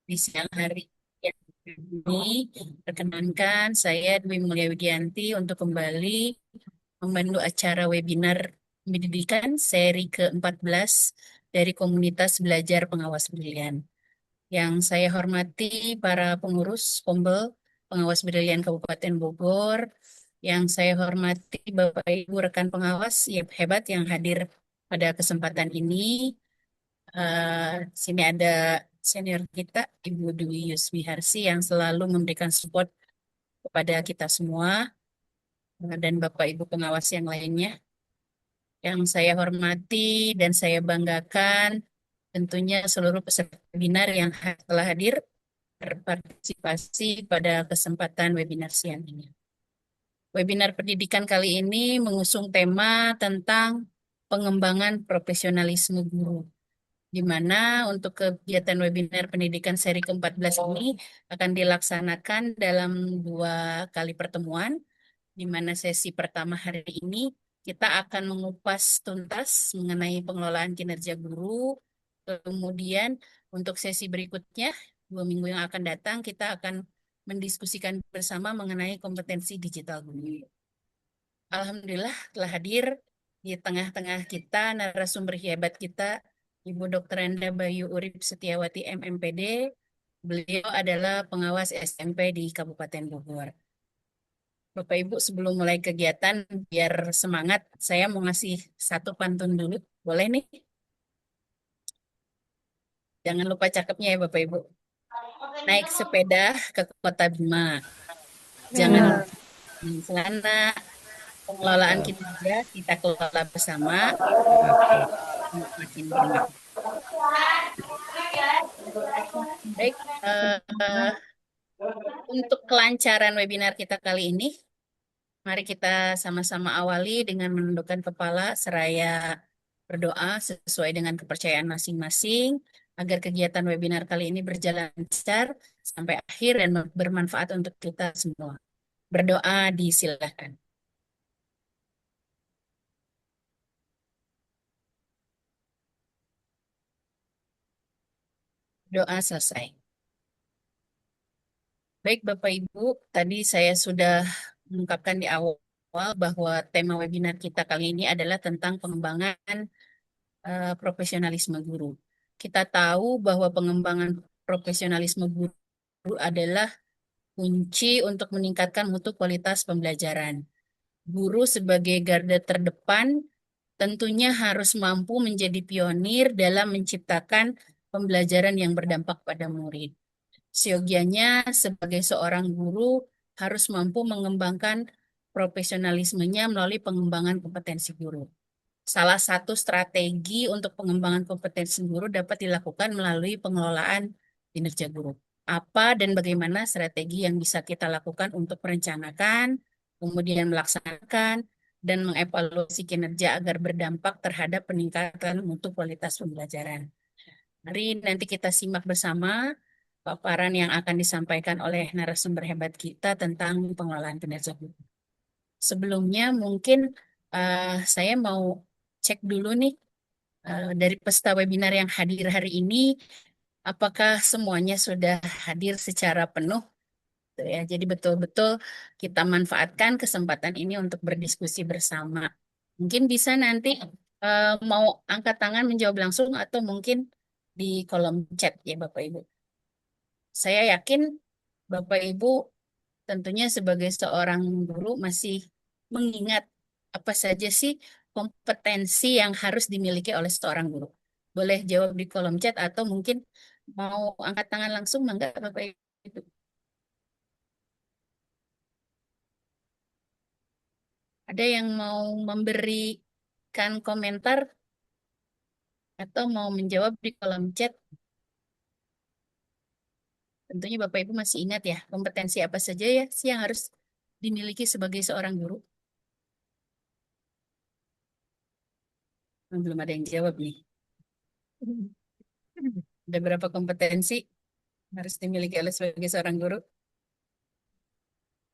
Di siang hari ini, perkenankan saya Dwi Mulia Widianti untuk kembali memandu acara webinar pendidikan seri ke-14 dari Komunitas Belajar Pengawas Brilian. Yang saya hormati para pengurus Pombel Pengawas Brilian Kabupaten Bogor, yang saya hormati Bapak Ibu rekan pengawas yang hebat yang hadir pada kesempatan ini. Sini ada senior kita, Ibu Dwi Yusmi Harsi, yang selalu memberikan support kepada kita semua, dan Bapak Ibu pengawas yang lainnya. Yang saya hormati dan saya banggakan, tentunya seluruh peserta webinar yang telah hadir berpartisipasi pada kesempatan webinar siang ini. Webinar pendidikan kali ini mengusung tema tentang pengembangan profesionalisme guru, di mana untuk kegiatan webinar pendidikan seri ke-14 ini akan dilaksanakan dalam 2 kali pertemuan, di mana sesi pertama hari ini kita akan mengupas tuntas mengenai pengelolaan kinerja guru. Kemudian untuk sesi berikutnya, 2 minggu yang akan datang, kita akan mendiskusikan bersama mengenai kompetensi digital guru. Alhamdulillah telah hadir di tengah-tengah kita narasumber hebat kita, Ibu Dr. Enda Bayu Urip Setiawati MMPD. Beliau adalah pengawas SMP di Kabupaten Bogor. Bapak Ibu, sebelum mulai kegiatan, biar semangat, saya mau ngasih satu pantun dulu. Boleh nih? Jangan lupa cakepnya ya Bapak Ibu. Naik sepeda ke Kota Bima. Jangan Ya, lupa celana, pengelolaan kinerja kita kelola bersama. Makin bermakna. Baik, untuk kelancaran webinar kita kali ini, mari kita sama-sama awali dengan menundukkan kepala seraya berdoa sesuai dengan kepercayaan masing-masing agar kegiatan webinar kali ini berjalan lancar sampai akhir dan bermanfaat untuk kita semua. Berdoa disilakan. Doa selesai. Baik Bapak Ibu, tadi saya sudah mengungkapkan di awal bahwa tema webinar kita kali ini adalah tentang pengembangan profesionalisme guru. Kita tahu bahwa pengembangan profesionalisme guru adalah kunci untuk meningkatkan mutu kualitas pembelajaran. Guru sebagai garda terdepan tentunya harus mampu menjadi pionir dalam menciptakan pembelajaran yang berdampak pada murid. Seyogianya sebagai seorang guru harus mampu mengembangkan profesionalismenya melalui pengembangan kompetensi guru. Salah satu strategi untuk pengembangan kompetensi guru dapat dilakukan melalui pengelolaan kinerja guru. Apa dan bagaimana strategi yang bisa kita lakukan untuk merencanakan, kemudian melaksanakan, dan mengevaluasi kinerja agar berdampak terhadap peningkatan mutu kualitas pembelajaran. Mari nanti kita simak bersama paparan yang akan disampaikan oleh narasumber hebat kita tentang pengelolaan kinerja guru. Sebelumnya mungkin saya mau cek dulu nih dari peserta webinar yang hadir hari ini, apakah semuanya sudah hadir secara penuh? Tuh ya, jadi betul-betul kita manfaatkan kesempatan ini untuk berdiskusi bersama. Mungkin bisa nanti mau angkat tangan menjawab langsung atau mungkin di kolom chat ya Bapak Ibu. Saya yakin Bapak Ibu tentunya sebagai seorang guru masih mengingat apa saja sih kompetensi yang harus dimiliki oleh seorang guru. Boleh jawab di kolom chat atau mungkin mau angkat tangan langsung, mangga Bapak Ibu. Ada yang mau memberikan komentar atau mau menjawab di kolom chat? Tentunya Bapak Ibu masih ingat ya, kompetensi apa saja ya sih yang harus dimiliki sebagai seorang guru? Belum ada yang jawab nih. Ada berapa kompetensi harus dimiliki oleh sebagai seorang guru?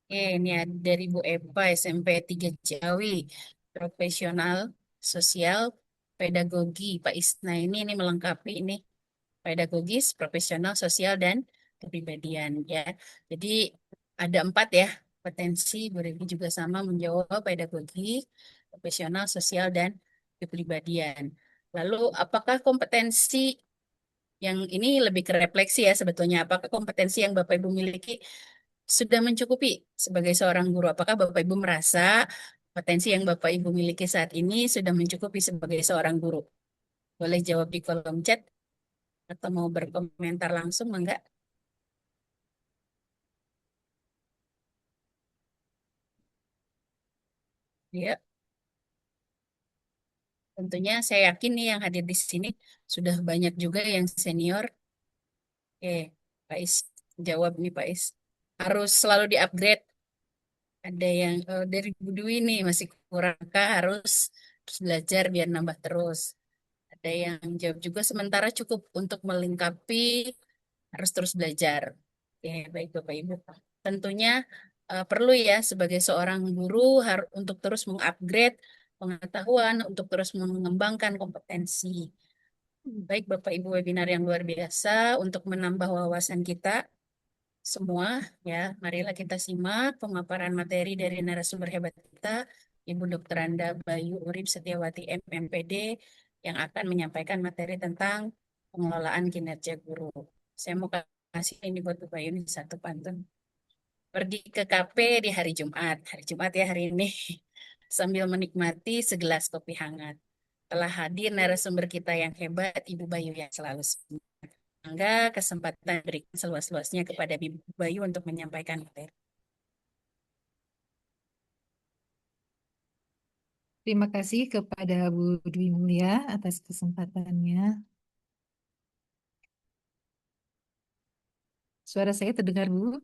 Oke, ini ada dari Bu Epa, SMP 3 Jawi, profesional, sosial, pedagogi. Pak Isna ini melengkapi ini. pedagogis, profesional, sosial, dan kepribadian ya. Jadi ada 4 ya potensi. Bu Revi juga sama menjawab pedagogik, profesional, sosial, dan kepribadian. Lalu apakah kompetensi yang ini lebih ke refleksi ya sebetulnya. Apakah kompetensi yang Bapak Ibu miliki sudah mencukupi sebagai seorang guru? Apakah Bapak Ibu merasa potensi yang Bapak Ibu miliki saat ini sudah mencukupi sebagai seorang guru? Boleh jawab di kolom chat atau mau berkomentar langsung, enggak? Ya, tentunya saya yakin nih yang hadir di sini sudah banyak juga yang senior. Pak Is, jawab nih Pak Is. Harus selalu di-upgrade. Ada yang dari Bu Dwi nih masih kurang kah harus terus belajar biar nambah terus. Ada yang jawab juga sementara cukup untuk melengkapi harus terus belajar. Oke, baik Bapak Ibu. Tentunya perlu ya sebagai seorang guru untuk terus mengupgrade pengetahuan, untuk terus mengembangkan kompetensi. Baik Bapak Ibu, webinar yang luar biasa untuk menambah wawasan kita semua ya. Marilah kita simak pemaparan materi dari narasumber hebat kita, Ibu Dr. Anda Bayu Urip Setiawati MMPD yang akan menyampaikan materi tentang pengelolaan kinerja guru. Saya mau kasih ini buat Bu Bayu nih satu pantun. Pergi ke kafe di hari Jumat. Hari Jumat ya hari ini. Sambil menikmati segelas kopi hangat. Telah hadir narasumber kita yang hebat, Ibu Bayu yang selalu semangat. Angga kesempatan berikan seluas-luasnya kepada Ibu Bayu untuk menyampaikan materi. Terima kasih kepada Bu Dwi Mulia atas kesempatannya. Suara saya terdengar, Bu?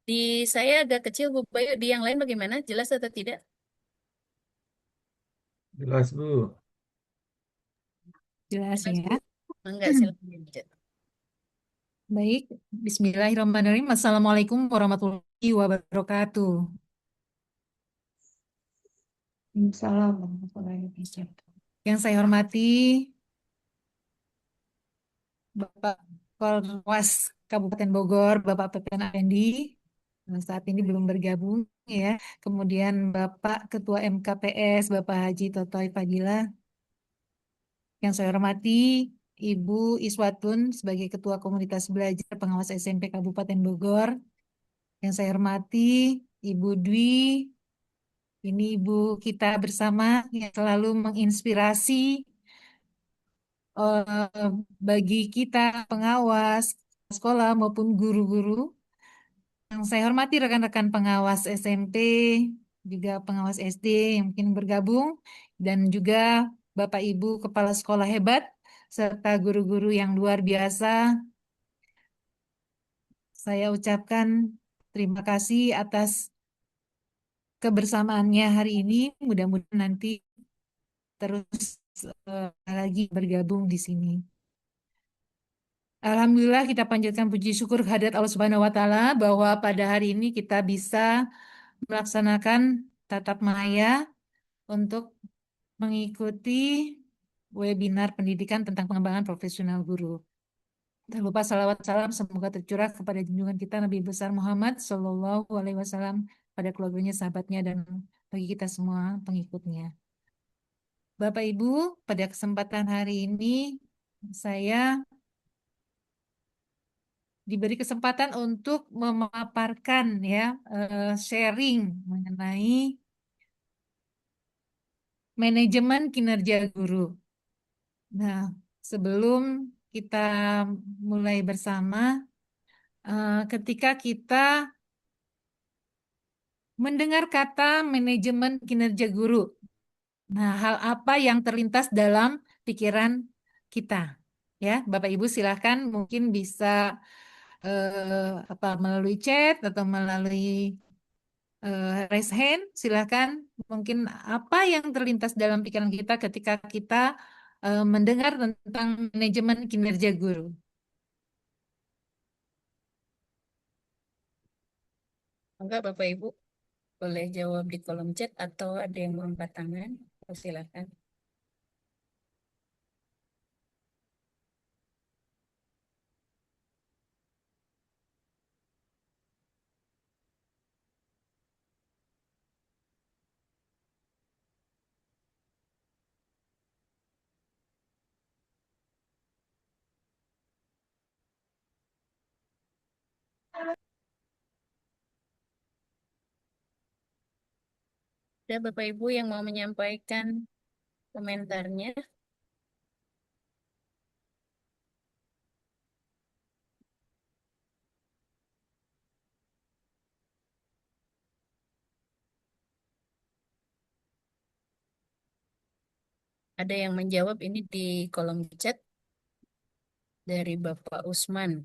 Di saya agak kecil, Bu Bayu. Di yang lain bagaimana? Jelas atau tidak? Jelas, Bu. Jelas Jelas, Bu. ya. Enggak, silakan dilanjut. Baik, Bismillahirrahmanirrahim. Assalamualaikum warahmatullahi wabarakatuh. Waalaikumsalam warahmatullahi wabarakatuh. Yang saya hormati Bapak Korwas Kabupaten Bogor, Bapak Pepen Apendi, saat ini belum bergabung ya. Kemudian Bapak Ketua MKPS, Bapak Haji Totoy Fadila. Yang saya hormati Ibu Iswatun sebagai Ketua Komunitas Belajar Pengawas SMP Kabupaten Bogor. Yang saya hormati Ibu Dwi, ini ibu kita bersama yang selalu menginspirasi bagi kita pengawas sekolah maupun guru-guru. Yang saya hormati rekan-rekan pengawas SMP, juga pengawas SD yang mungkin bergabung, dan juga Bapak Ibu Kepala Sekolah hebat, serta guru-guru yang luar biasa. Saya ucapkan terima kasih atas kebersamaannya hari ini. Mudah-mudahan nanti terus lagi bergabung di sini. Alhamdulillah kita panjatkan puji syukur kehadirat Allah Subhanahu wa taala bahwa pada hari ini kita bisa melaksanakan tatap maya untuk mengikuti webinar pendidikan tentang pengembangan profesional guru. Tak lupa salawat salam semoga tercurah kepada junjungan kita Nabi besar Muhammad Shallallahu Alaihi Wasallam, pada keluarganya, sahabatnya, dan bagi kita semua pengikutnya. Bapak Ibu, pada kesempatan hari ini saya diberi kesempatan untuk memaparkan ya, sharing mengenai manajemen kinerja guru. Nah, sebelum kita mulai bersama, ketika kita mendengar kata manajemen kinerja guru, nah hal apa yang terlintas dalam pikiran kita? Ya, Bapak Ibu silahkan mungkin bisa melalui chat atau melalui raise hand, silahkan. Mungkin apa yang terlintas dalam pikiran kita ketika kita mendengar tentang manajemen kinerja guru. Enggak, Bapak Ibu. Boleh jawab di kolom chat atau ada yang mengangkat tangan? Silakan. Ada Bapak Ibu yang mau menyampaikan komentarnya? Ada yang menjawab ini di kolom chat dari Bapak Usman,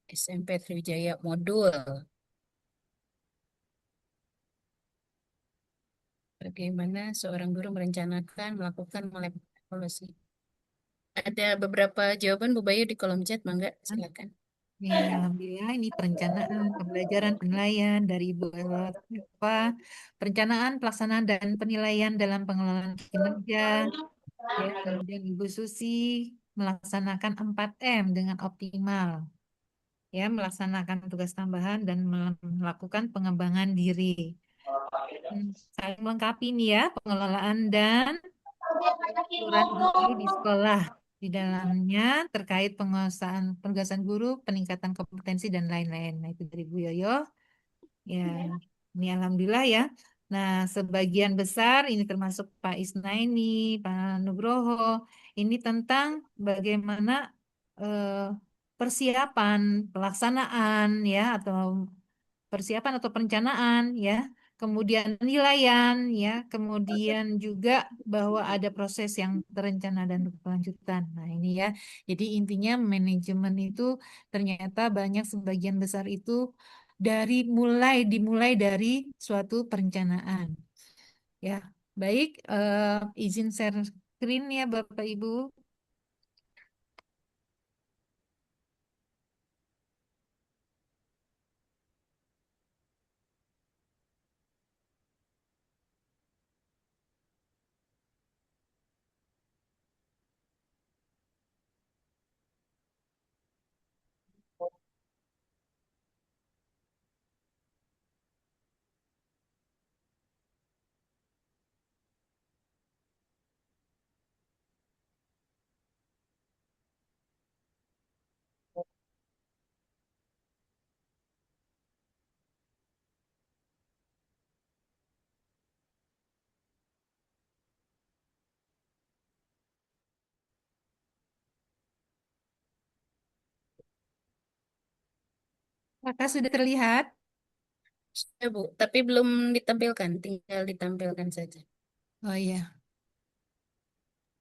SMP Sriwijaya Modul. Bagaimana seorang guru merencanakan melakukan lab evaluasi? Ada beberapa jawaban Bu Bayu di kolom chat, Mangga, silakan. Nih, alhamdulillah ini perencanaan, pembelajaran, penilaian dari Ibu apa perencanaan, pelaksanaan dan penilaian dalam pengelolaan kinerja. Ya, kemudian Ibu Susi melaksanakan 4M dengan optimal. Ya, melaksanakan tugas tambahan dan melakukan pengembangan diri. Saling melengkapi nih ya, pengelolaan dan peran guru di sekolah. Di dalamnya terkait penguasaan penugasan guru, peningkatan kompetensi dan lain-lain. Nah, itu dari Bu Yoyo. Ya, ini alhamdulillah ya. Nah, sebagian besar ini termasuk Pak Isnaini, Pak Nugroho, ini tentang bagaimana eh, persiapan pelaksanaan ya atau persiapan atau perencanaan ya, kemudian penilaian ya, kemudian juga bahwa ada proses yang terencana dan berkelanjutan. Nah, ini ya. Jadi intinya manajemen itu ternyata banyak sebagian besar itu dimulai dari suatu perencanaan. Ya, baik, izin share screen ya Bapak Ibu. Apakah sudah terlihat? Ya, Bu, tapi belum ditampilkan, tinggal ditampilkan saja. Oh iya,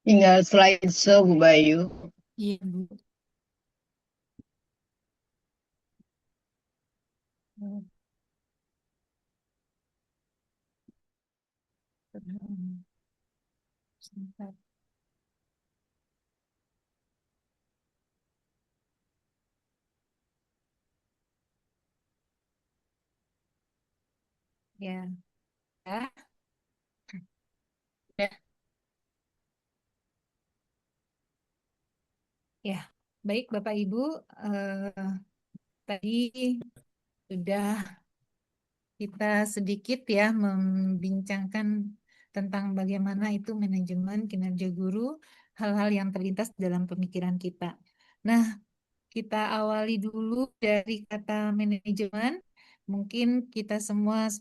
Tinggal slideshow Bu Bayu. iya Bu. Oh, sebentar. Ya. Ya. Ya, Ya, baik Bapak Ibu, eh, tadi sudah kita sedikit ya membincangkan tentang bagaimana itu manajemen kinerja guru, hal-hal yang terlintas dalam pemikiran kita. Nah, kita awali dulu dari kata manajemen. Mungkin kita semua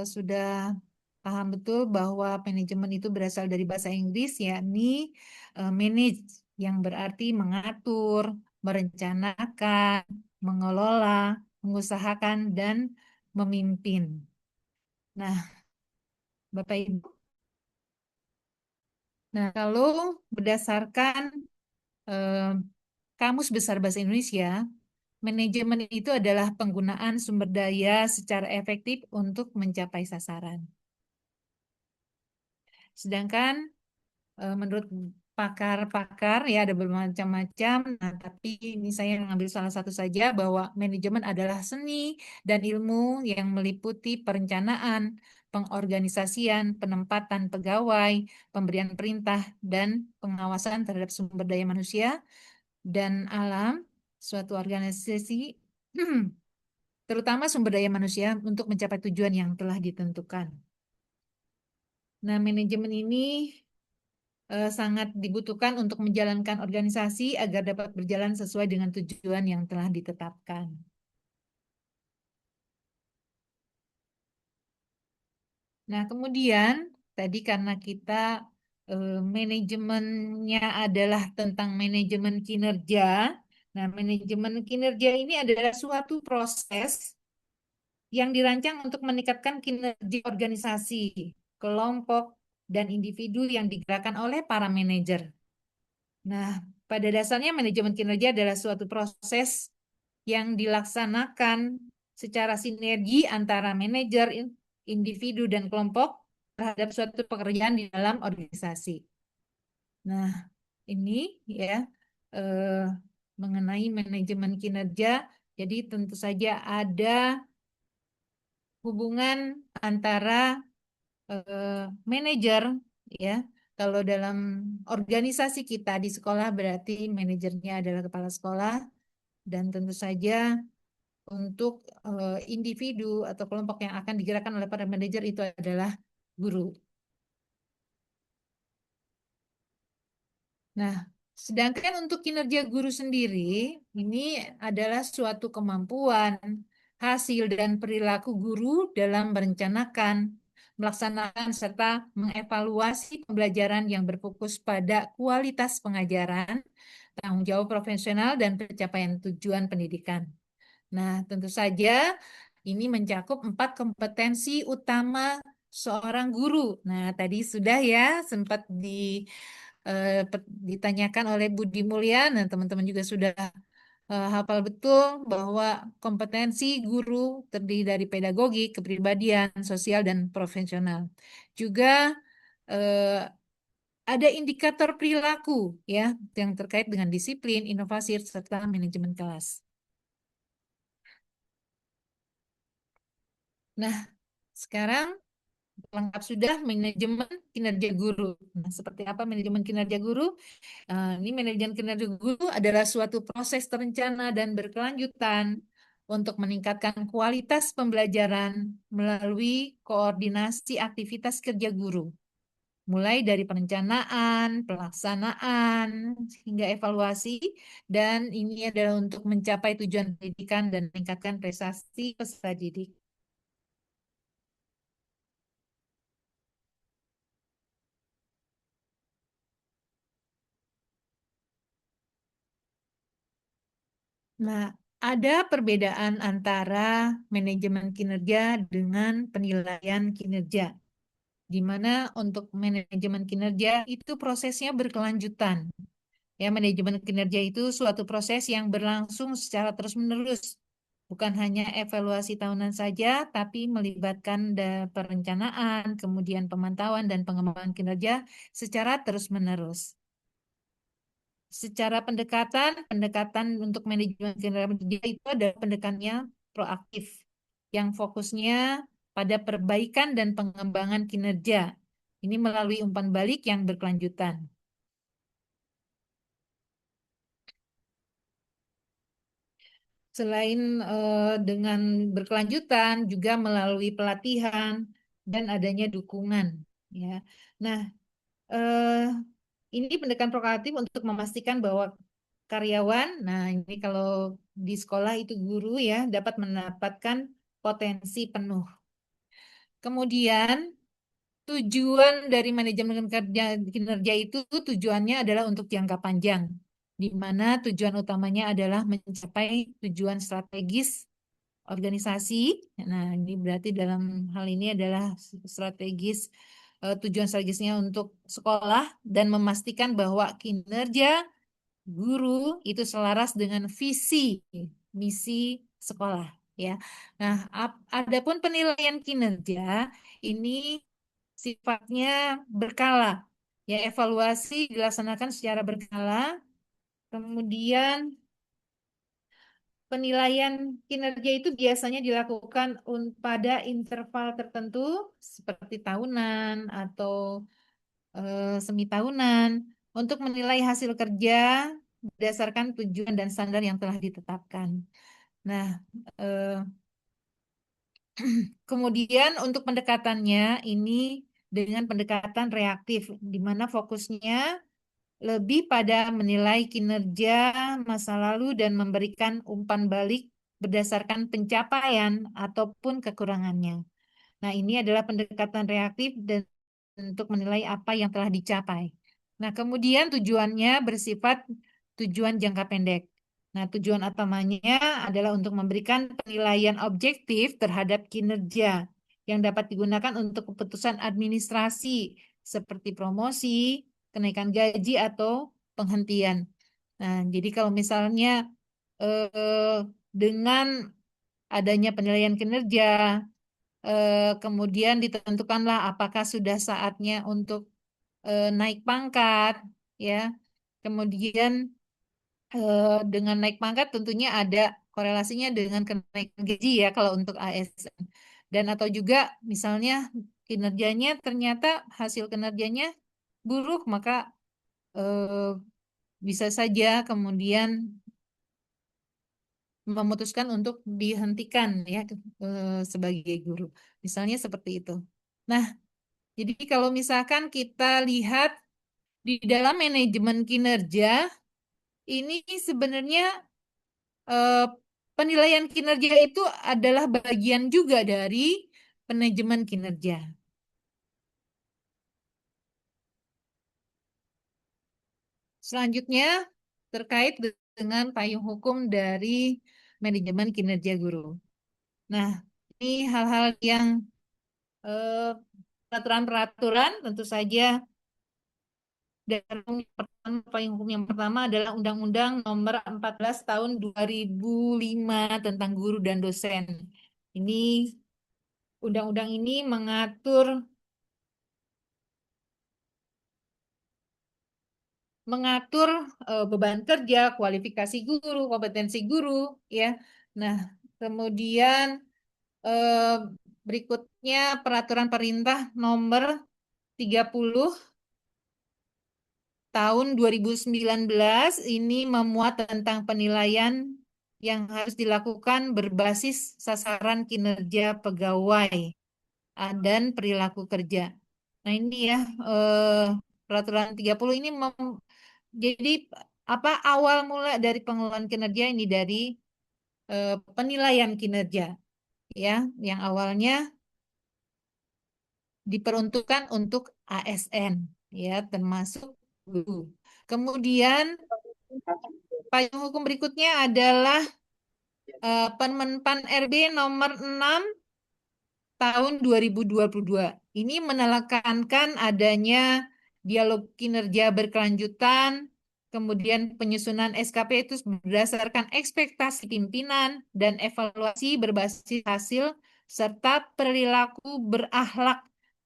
sudah paham betul bahwa manajemen itu berasal dari bahasa Inggris, yakni manage, yang berarti mengatur, merencanakan, mengelola, mengusahakan, dan memimpin. Nah, Bapak Ibu, nah kalau berdasarkan eh, Kamus Besar Bahasa Indonesia, manajemen itu adalah penggunaan sumber daya secara efektif untuk mencapai sasaran. Sedangkan menurut pakar-pakar ya ada bermacam-macam. Nah, tapi ini saya mengambil salah satu saja bahwa manajemen adalah seni dan ilmu yang meliputi perencanaan, pengorganisasian, penempatan pegawai, pemberian perintah, dan pengawasan terhadap sumber daya manusia dan alam suatu organisasi, terutama sumber daya manusia untuk mencapai tujuan yang telah ditentukan. Nah, manajemen ini sangat dibutuhkan untuk menjalankan organisasi agar dapat berjalan sesuai dengan tujuan yang telah ditetapkan. Nah, kemudian tadi karena kita manajemennya adalah tentang manajemen kinerja. Nah, manajemen kinerja ini adalah suatu proses yang dirancang untuk meningkatkan kinerja organisasi, kelompok, dan individu yang digerakkan oleh para manajer. Nah, pada dasarnya manajemen kinerja adalah suatu proses yang dilaksanakan secara sinergi antara manajer, individu, dan kelompok terhadap suatu pekerjaan di dalam organisasi. Nah, ini ya eh, mengenai manajemen kinerja. Jadi tentu saja ada hubungan antara manajer ya. Kalau dalam organisasi kita di sekolah berarti manajernya adalah kepala sekolah dan tentu saja untuk individu atau kelompok yang akan digerakkan oleh para manajer itu adalah guru. Nah, sedangkan untuk kinerja guru sendiri, ini adalah suatu kemampuan, hasil, dan perilaku guru dalam merencanakan, melaksanakan, serta mengevaluasi pembelajaran yang berfokus pada kualitas pengajaran, tanggung jawab profesional, dan pencapaian tujuan pendidikan. Nah, tentu saja ini mencakup 4 kompetensi utama seorang guru. Nah, tadi sudah ya sempat ditanyakan oleh Budi Mulya. Nah, teman-teman juga sudah hafal betul bahwa kompetensi guru terdiri dari pedagogi, kepribadian, sosial, dan profesional. Juga eh, ada indikator perilaku ya yang terkait dengan disiplin, inovasi, serta manajemen kelas. Nah, sekarang lengkap sudah manajemen kinerja guru. Nah, seperti apa manajemen kinerja guru? Ini manajemen kinerja guru adalah suatu proses terencana dan berkelanjutan untuk meningkatkan kualitas pembelajaran melalui koordinasi aktivitas kerja guru, mulai dari perencanaan, pelaksanaan, hingga evaluasi, dan ini adalah untuk mencapai tujuan pendidikan dan meningkatkan prestasi peserta didik. Nah, ada perbedaan antara manajemen kinerja dengan penilaian kinerja, di mana untuk manajemen kinerja itu prosesnya berkelanjutan. Ya, manajemen kinerja itu suatu proses yang berlangsung secara terus-menerus, bukan hanya evaluasi tahunan saja, tapi melibatkan perencanaan, kemudian pemantauan dan pengembangan kinerja secara terus-menerus. Secara pendekatan untuk manajemen kinerja itu adalah pendekatannya proaktif, yang fokusnya pada perbaikan dan pengembangan kinerja. Ini melalui umpan balik yang berkelanjutan. Selain dengan berkelanjutan, juga melalui pelatihan dan adanya dukungan. Ya, nah eh, ini pendekatan proaktif untuk memastikan bahwa karyawan, nah ini kalau di sekolah itu guru ya, dapat mendapatkan potensi penuh. Kemudian tujuan dari manajemen kinerja itu tujuannya adalah untuk jangka panjang, di mana tujuan utamanya adalah mencapai tujuan strategis organisasi. Nah, ini berarti dalam hal ini adalah strategis tujuan strategisnya untuk sekolah dan memastikan bahwa kinerja guru itu selaras dengan visi misi sekolah ya. Nah, adapun penilaian kinerja ini sifatnya berkala. Ya, evaluasi dilaksanakan secara berkala. Kemudian penilaian kinerja itu biasanya dilakukan pada interval tertentu seperti tahunan atau semi tahunan untuk menilai hasil kerja berdasarkan tujuan dan standar yang telah ditetapkan. Nah, eh, kemudian untuk pendekatannya ini dengan pendekatan reaktif, di mana fokusnya lebih pada menilai kinerja masa lalu dan memberikan umpan balik berdasarkan pencapaian ataupun kekurangannya. Nah, ini adalah pendekatan reaktif dan untuk menilai apa yang telah dicapai. Nah, kemudian tujuannya bersifat tujuan jangka pendek. Nah, tujuan utamanya adalah untuk memberikan penilaian objektif terhadap kinerja yang dapat digunakan untuk keputusan administrasi seperti promosi, kenaikan gaji, atau penghentian. Nah, jadi kalau misalnya eh, dengan adanya penilaian kinerja, kemudian ditentukanlah apakah sudah saatnya untuk naik pangkat, ya. Kemudian dengan naik pangkat tentunya ada korelasinya dengan kenaikan gaji ya kalau untuk ASN. Dan atau juga misalnya kinerjanya ternyata hasil kinerjanya buruk, maka eh, bisa saja kemudian memutuskan untuk dihentikan ya sebagai guru. Misalnya seperti itu. Nah, jadi kalau misalkan kita lihat di dalam manajemen kinerja, ini sebenarnya eh, penilaian kinerja itu adalah bagian juga dari manajemen kinerja. Selanjutnya, terkait dengan payung hukum dari manajemen kinerja guru. Nah, ini hal-hal yang eh, peraturan-peraturan tentu saja. Dan payung hukum yang pertama adalah Undang-Undang Nomor 14 Tahun 2005 tentang guru dan dosen. Ini undang-undang ini mengatur beban kerja, kualifikasi guru, kompetensi guru, ya. Nah, kemudian eh, berikutnya Peraturan Perintah Nomor 30 Tahun 2019 ini memuat tentang penilaian yang harus dilakukan berbasis sasaran kinerja pegawai dan perilaku kerja. Nah, ini ya peraturan 30 ini jadi apa awal mula dari pengelolaan kinerja ini dari penilaian kinerja ya yang awalnya diperuntukkan untuk ASN ya termasuk guru. Kemudian payung hukum berikutnya adalah Permenpan RB nomor 6 tahun 2022. Ini menekankan adanya dialog kinerja berkelanjutan, kemudian penyusunan SKP itu berdasarkan ekspektasi pimpinan dan evaluasi berbasis hasil serta perilaku berakhlak.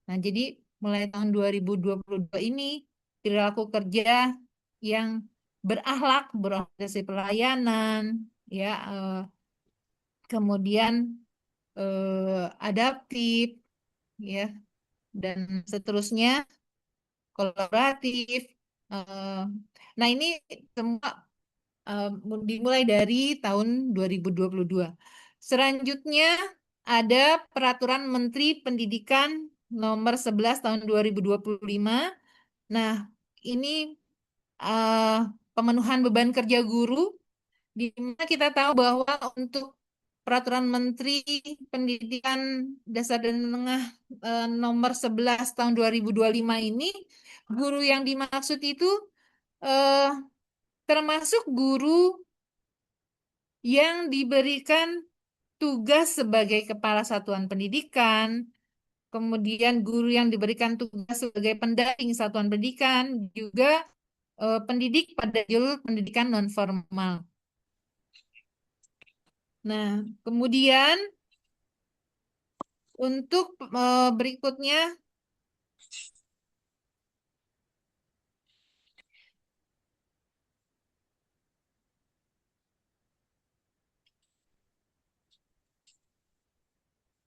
Nah, jadi mulai tahun 2022 ini perilaku kerja yang berakhlak, berorientasi pelayanan, ya, kemudian adaptif, ya, dan seterusnya kolaboratif. Eh, nah, ini semua eh, dimulai dari tahun 2022. Selanjutnya ada Peraturan Menteri Pendidikan Nomor 11 tahun 2025. Nah, ini eh, pemenuhan beban kerja guru, di mana kita tahu bahwa untuk Peraturan Menteri Pendidikan Dasar dan Menengah nomor 11 tahun 2025 ini, guru yang dimaksud itu eh, termasuk guru yang diberikan tugas sebagai kepala satuan pendidikan, kemudian guru yang diberikan tugas sebagai pendamping satuan pendidikan, juga pendidik pada jalur pendidikan non formal. Nah, kemudian untuk berikutnya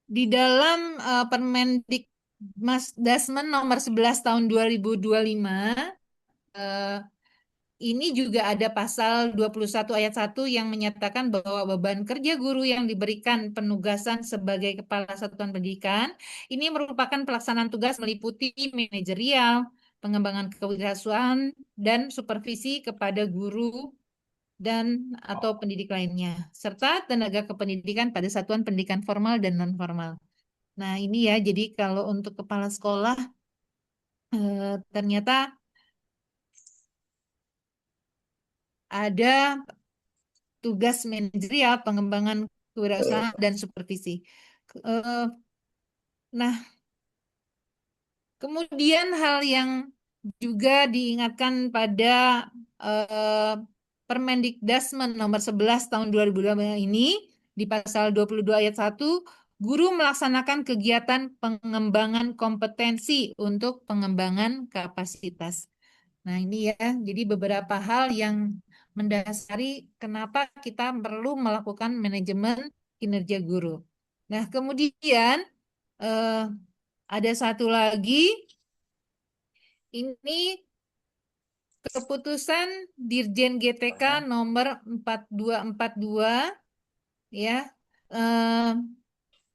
di dalam Permendikmas Dasmen nomor 11 tahun 2025 eh, ini juga ada pasal 21 ayat 1 yang menyatakan bahwa beban kerja guru yang diberikan penugasan sebagai kepala satuan pendidikan ini merupakan pelaksanaan tugas meliputi manajerial, pengembangan kewirausahaan, dan supervisi kepada guru dan atau pendidik lainnya, serta tenaga kependidikan pada satuan pendidikan formal dan non formal. Nah, ini ya, jadi kalau untuk kepala sekolah, ternyata ada tugas manajerial, pengembangan kewirausahaan, dan supervisi. Eh, Nah, kemudian hal yang juga diingatkan pada eh, Permendikbudrismen nomor 11 tahun 2025 ini, di pasal 22 ayat 1, guru melaksanakan kegiatan pengembangan kompetensi untuk pengembangan kapasitas. Nah, ini ya, jadi beberapa hal yang mendasari kenapa kita perlu melakukan manajemen kinerja guru. Nah, kemudian eh, ada satu lagi, ini keputusan Dirjen GTK nomor 4242 ya, eh,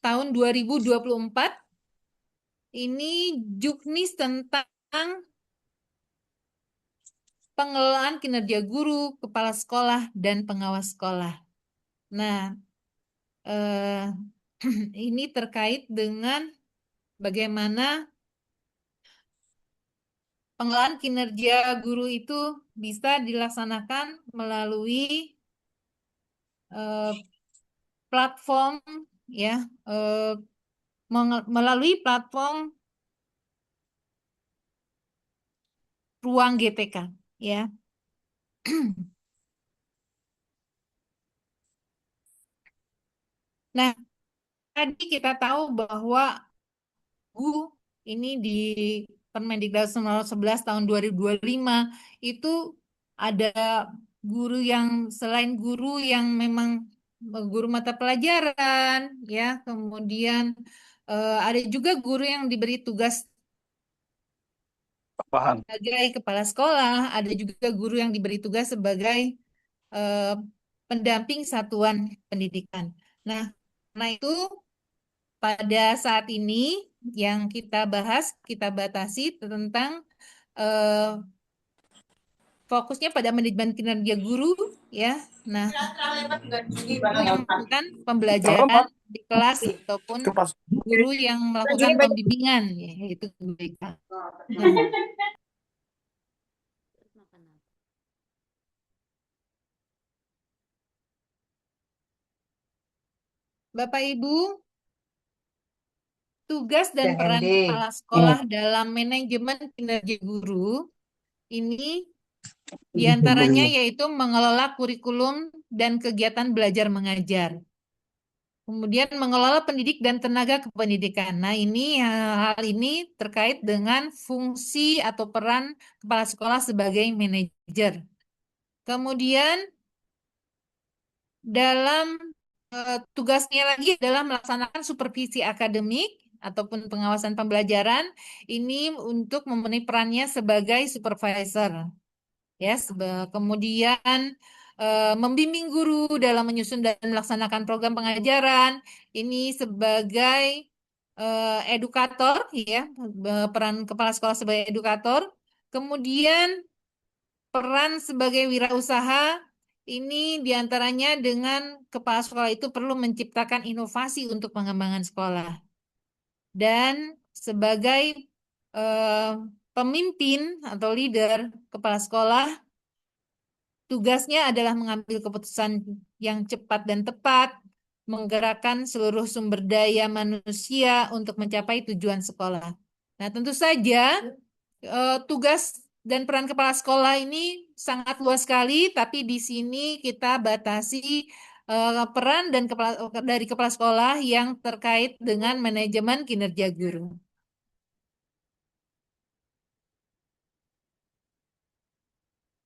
tahun 2024, ini juknis tentang pengelolaan kinerja guru, kepala sekolah, dan pengawas sekolah. Nah, eh, ini terkait dengan bagaimana pengelolaan kinerja guru itu bisa dilaksanakan melalui platform ya, melalui platform ruang GTK ya. Nah, tadi kita tahu bahwa guru ini di Permendikbud nomor 11 tahun 2025 itu ada guru yang selain guru yang memang guru mata pelajaran ya, kemudian ada juga guru yang diberi tugas Paham. sebagai kepala sekolah, ada juga guru yang diberi tugas sebagai eh, pendamping satuan pendidikan. Nah, karena itu pada saat ini yang kita bahas, kita batasi tentang eh, fokusnya pada manajemen kinerja guru ya. Nah, guru yang melakukan pembelajaran di kelas ataupun guru yang melakukan pembimbingan ya, yaitu BK. Nah, Bapak Ibu, tugas dan peran kepala sekolah dalam manajemen kinerja guru ini diantaranya yaitu mengelola kurikulum dan kegiatan belajar mengajar. Kemudian mengelola pendidik dan tenaga kependidikan. Nah, ini hal ini terkait dengan fungsi atau peran kepala sekolah sebagai manajer. Kemudian dalam tugasnya lagi adalah melaksanakan supervisi akademik ataupun pengawasan pembelajaran ini untuk memenuhi perannya sebagai supervisor. Ya, kemudian membimbing guru dalam menyusun dan melaksanakan program pengajaran ini sebagai edukator ya, peran kepala sekolah sebagai edukator. Kemudian peran sebagai wirausaha ini diantaranya dengan kepala sekolah itu perlu menciptakan inovasi untuk pengembangan sekolah. Dan sebagai eh, pemimpin atau leader kepala sekolah, tugasnya adalah mengambil keputusan yang cepat dan tepat, menggerakkan seluruh sumber daya manusia untuk mencapai tujuan sekolah. Nah, tentu saja tugas dan peran kepala sekolah ini sangat luas sekali, tapi di sini kita batasi peran dan dari kepala sekolah yang terkait dengan manajemen kinerja guru.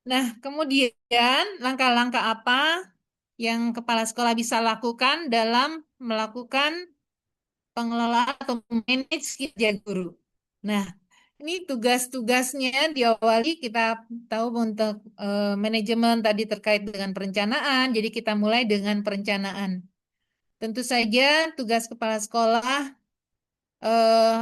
Nah, kemudian langkah-langkah apa yang kepala sekolah bisa lakukan dalam melakukan pengelolaan atau manage kinerja guru. Nah, ini tugas-tugasnya diawali kita tahu untuk manajemen tadi terkait dengan perencanaan. Jadi kita mulai dengan perencanaan. Tentu saja tugas kepala sekolah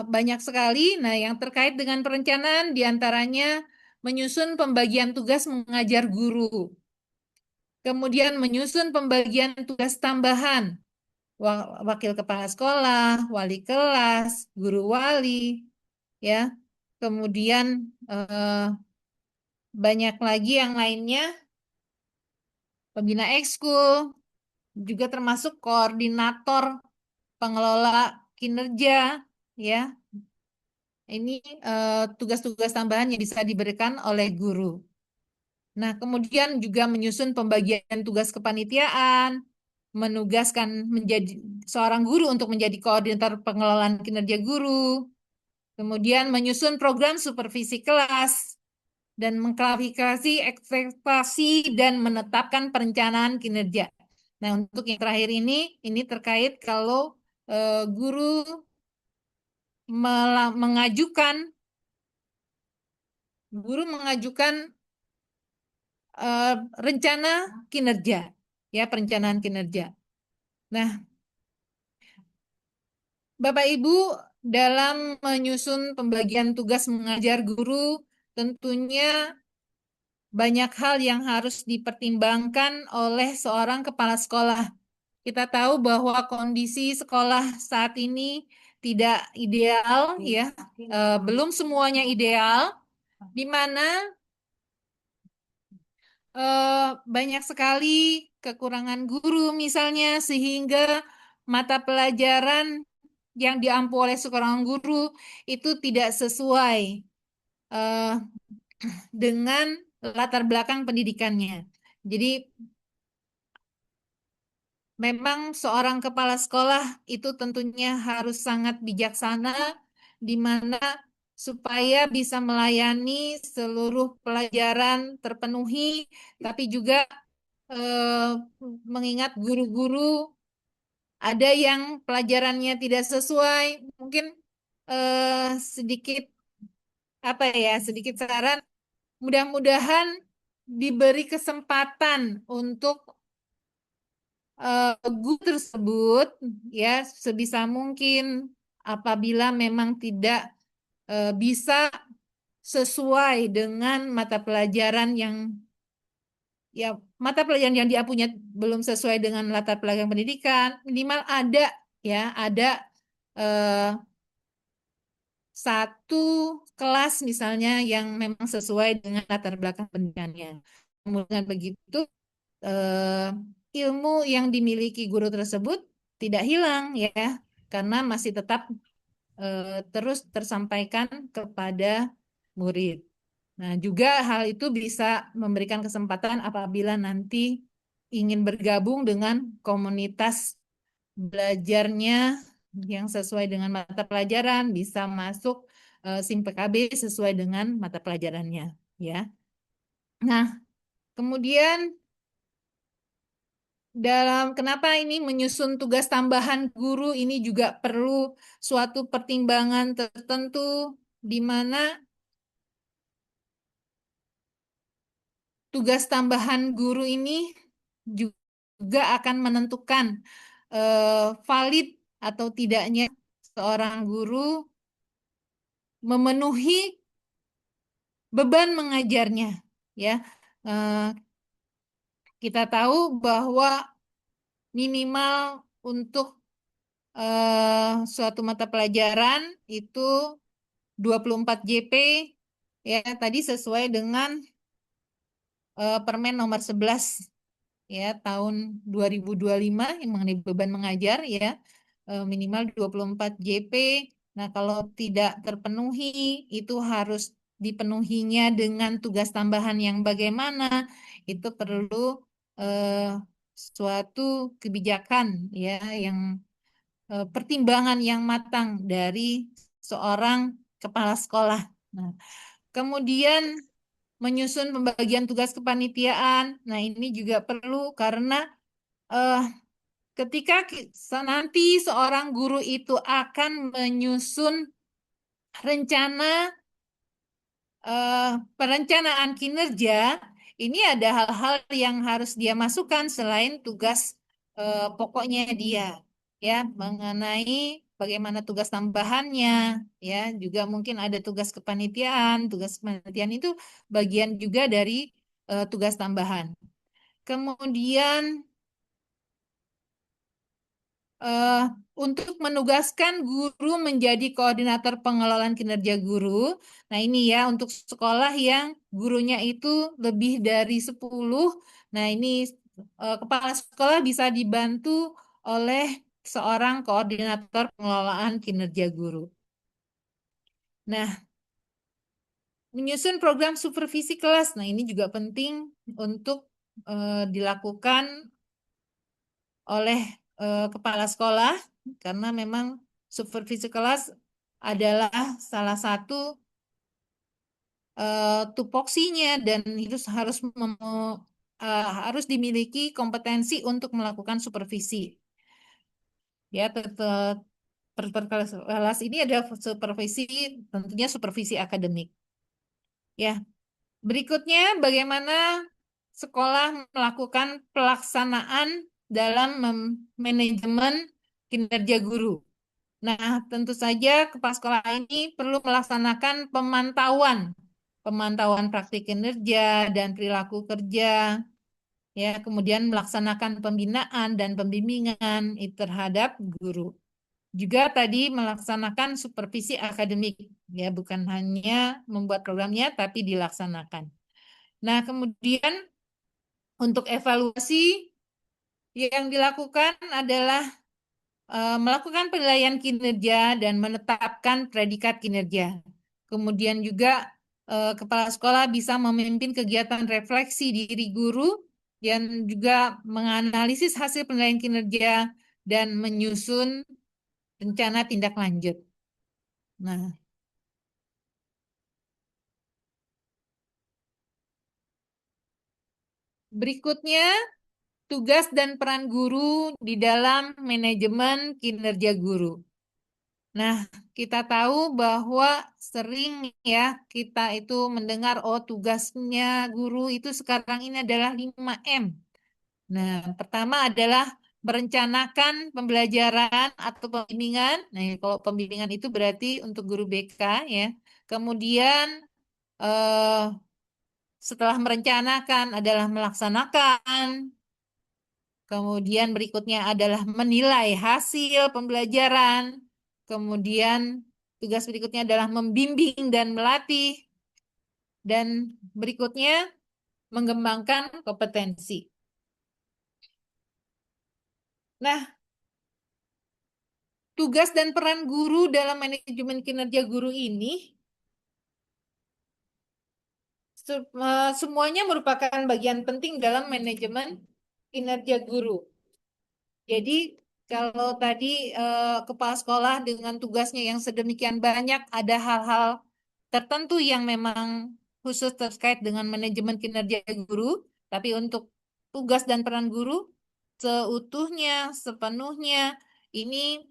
banyak sekali. Nah, yang terkait dengan perencanaan diantaranya menyusun pembagian tugas mengajar guru. Kemudian menyusun pembagian tugas tambahan wakil kepala sekolah, wali kelas, guru wali, ya. Kemudian banyak lagi yang lainnya, pembina ekskul, juga termasuk koordinator pengelola kinerja, ya. Ini tugas-tugas tambahan yang bisa diberikan oleh guru. Nah, kemudian juga menyusun pembagian tugas kepanitiaan, menugaskan menjadi seorang guru untuk menjadi koordinator pengelolaan kinerja guru, kemudian menyusun program supervisi kelas, dan mengklarifikasi ekspektasi dan menetapkan perencanaan kinerja. Nah, untuk yang terakhir ini terkait kalau guru mengajukan rencana kinerja, ya, perencanaan kinerja. Nah, Bapak Ibu, dalam menyusun pembagian tugas mengajar guru, tentunya banyak hal yang harus dipertimbangkan oleh seorang kepala sekolah. Kita tahu bahwa kondisi sekolah saat ini tidak ideal, ya, belum semuanya ideal, di mana banyak sekali kekurangan guru misalnya, sehingga mata pelajaran yang diampu oleh seorang guru itu tidak sesuai eh, dengan latar belakang pendidikannya. Jadi memang seorang kepala sekolah itu tentunya harus sangat bijaksana, di mana supaya bisa melayani seluruh pelajaran terpenuhi, tapi juga eh, mengingat guru-guru ada yang pelajarannya tidak sesuai, mungkin sedikit apa ya, sedikit saran, mudah-mudahan diberi kesempatan untuk guru tersebut, ya, sebisa mungkin apabila memang tidak bisa sesuai dengan mata pelajaran yang, ya, mata pelajaran yang dia punya belum sesuai dengan latar belakang pendidikan, minimal ada, ya, ada eh, satu kelas misalnya yang memang sesuai dengan latar belakang pendidikannya. Kemudian begitu eh, ilmu yang dimiliki guru tersebut tidak hilang, ya, karena masih tetap terus tersampaikan kepada murid. Nah, juga hal itu bisa memberikan kesempatan apabila nanti ingin bergabung dengan komunitas belajarnya yang sesuai dengan mata pelajaran, bisa masuk SIM PKB sesuai dengan mata pelajarannya, ya. Nah, kemudian dalam kenapa ini menyusun tugas tambahan guru ini juga perlu suatu pertimbangan tertentu, di mana tugas tambahan guru ini juga akan menentukan valid atau tidaknya seorang guru memenuhi beban mengajarnya, ya. Eh, kita tahu bahwa minimal untuk suatu mata pelajaran itu 24 JP, ya, tadi sesuai dengan Permen nomor 11, ya, tahun 2025 yang mengenai beban mengajar, ya, minimal 24 JP. Nah, kalau tidak terpenuhi itu harus dipenuhinya dengan tugas tambahan yang bagaimana, itu perlu suatu kebijakan, ya, yang pertimbangan yang matang dari seorang kepala sekolah. Nah, kemudian menyusun pembagian tugas kepanitiaan. Nah, ini juga perlu karena eh, ketika nanti seorang guru itu akan menyusun rencana perencanaan kinerja, ini ada hal-hal yang harus dia masukkan selain tugas pokoknya dia, ya, mengenai bagaimana tugas tambahannya, ya, juga mungkin ada tugas kepanitiaan. Tugas kepanitiaan itu bagian juga dari tugas tambahan. Kemudian eh, untuk menugaskan guru menjadi koordinator pengelolaan kinerja guru. Nah, ini ya untuk sekolah yang gurunya itu lebih dari 10. Nah, ini kepala sekolah bisa dibantu oleh seorang koordinator pengelolaan kinerja guru. Nah, menyusun program supervisi kelas. Nah, ini juga penting untuk dilakukan oleh kepala sekolah karena memang supervisi kelas adalah salah satu tupoksinya dan itu harus dimiliki kompetensi untuk melakukan supervisi. Ya, per kelas ini ada supervisi, tentunya supervisi akademik. Ya, berikutnya bagaimana sekolah melakukan pelaksanaan dalam manajemen kinerja guru. Nah, tentu saja kepala sekolah ini perlu melaksanakan pemantauan praktik kinerja dan perilaku kerja, ya, kemudian melaksanakan pembinaan dan pembimbingan terhadap guru. Juga tadi melaksanakan supervisi akademik, ya, bukan hanya membuat programnya, tapi dilaksanakan. Nah, kemudian untuk evaluasi yang dilakukan adalah melakukan penilaian kinerja dan menetapkan predikat kinerja. Kemudian juga kepala sekolah bisa memimpin kegiatan refleksi diri guru dan juga menganalisis hasil penilaian kinerja dan menyusun rencana tindak lanjut. Nah, berikutnya tugas dan peran guru di dalam manajemen kinerja guru. Nah, kita tahu bahwa sering ya kita itu mendengar tugasnya guru itu sekarang ini adalah 5M. Nah, pertama adalah merencanakan pembelajaran atau pembimbingan. Nah, kalau pembimbingan itu berarti untuk guru BK ya. Kemudian eh, setelah merencanakan adalah melaksanakan. Kemudian berikutnya adalah menilai hasil pembelajaran. Kemudian tugas berikutnya adalah membimbing dan melatih. Dan berikutnya mengembangkan kompetensi. Nah, tugas dan peran guru dalam manajemen kinerja guru ini semuanya merupakan bagian penting dalam manajemen kinerja guru. Jadi kalau tadi kepala sekolah dengan tugasnya yang sedemikian banyak, ada hal-hal tertentu yang memang khusus terkait dengan manajemen kinerja guru, tapi untuk tugas dan peran guru seutuhnya, sepenuhnya, ini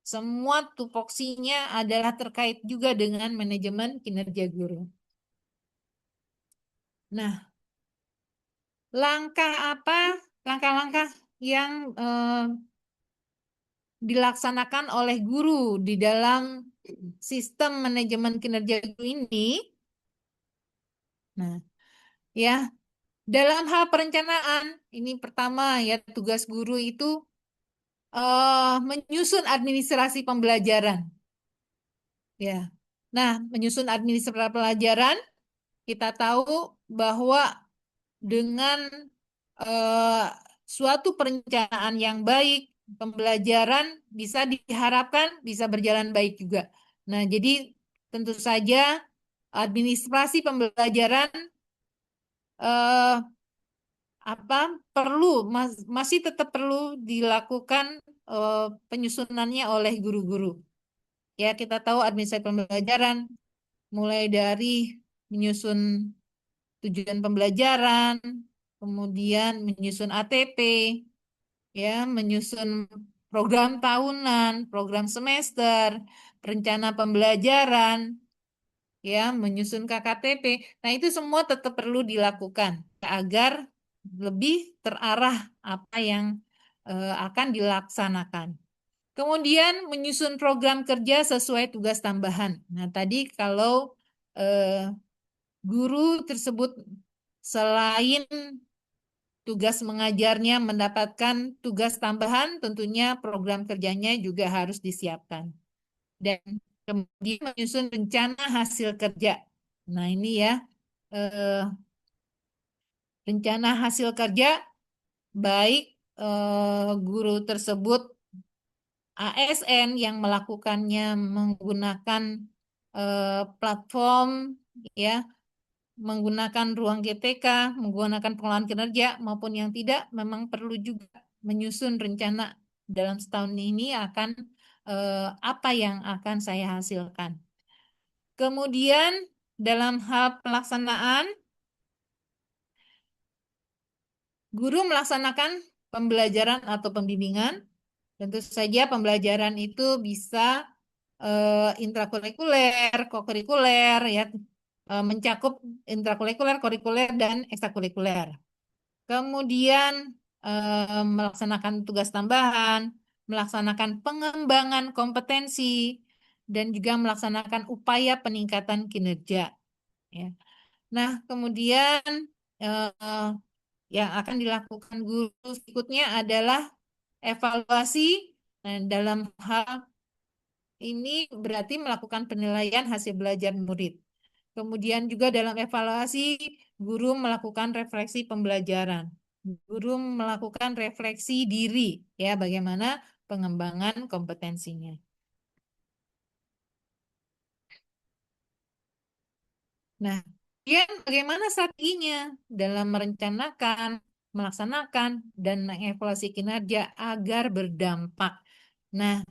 semua tupoksinya adalah terkait juga dengan manajemen kinerja guru. Nah, langkah-langkah yang dilaksanakan oleh guru di dalam sistem manajemen kinerja guru ini. Nah, ya, dalam hal perencanaan, ini pertama ya tugas guru itu menyusun administrasi pembelajaran. Ya. Nah, menyusun administrasi pembelajaran, kita tahu bahwa dengan eh, suatu perencanaan yang baik, pembelajaran bisa diharapkan bisa berjalan baik juga. Nah, jadi tentu saja administrasi pembelajaran eh, masih tetap perlu dilakukan penyusunannya oleh guru-guru. Ya, kita tahu administrasi pembelajaran mulai dari menyusun tujuan pembelajaran, kemudian menyusun ATP, ya, menyusun program tahunan, program semester, rencana pembelajaran, ya, menyusun KKTP. Nah, itu semua tetap perlu dilakukan agar lebih terarah apa yang akan dilaksanakan. Kemudian menyusun program kerja sesuai tugas tambahan. Nah, tadi kalau guru tersebut selain tugas mengajarnya mendapatkan tugas tambahan, tentunya program kerjanya juga harus disiapkan. Dan kemudian menyusun rencana hasil kerja. Nah, ini ya, eh, rencana hasil kerja baik guru tersebut ASN yang melakukannya menggunakan platform, ya, menggunakan ruang GTK, menggunakan pengolahan kinerja maupun yang tidak, memang perlu juga menyusun rencana dalam setahun ini akan apa yang akan saya hasilkan. Kemudian dalam hal pelaksanaan, guru melaksanakan pembelajaran atau pembimbingan. Tentu saja pembelajaran itu bisa intrakurikuler, kokurikuler, ya, mencakup intrakurikuler, kurikuler, dan ekstrakurikuler. Kemudian melaksanakan tugas tambahan, melaksanakan pengembangan kompetensi, dan juga melaksanakan upaya peningkatan kinerja. Ya. Nah, kemudian eh, yang akan dilakukan guru berikutnya adalah evaluasi. Nah, dalam hal ini berarti melakukan penilaian hasil belajar murid. Kemudian juga dalam evaluasi, guru melakukan refleksi pembelajaran. Guru melakukan refleksi diri, ya, bagaimana pengembangan kompetensinya. Nah, kemudian bagaimana strateginya dalam merencanakan, melaksanakan, dan mengevaluasi kinerja agar berdampak. Nah,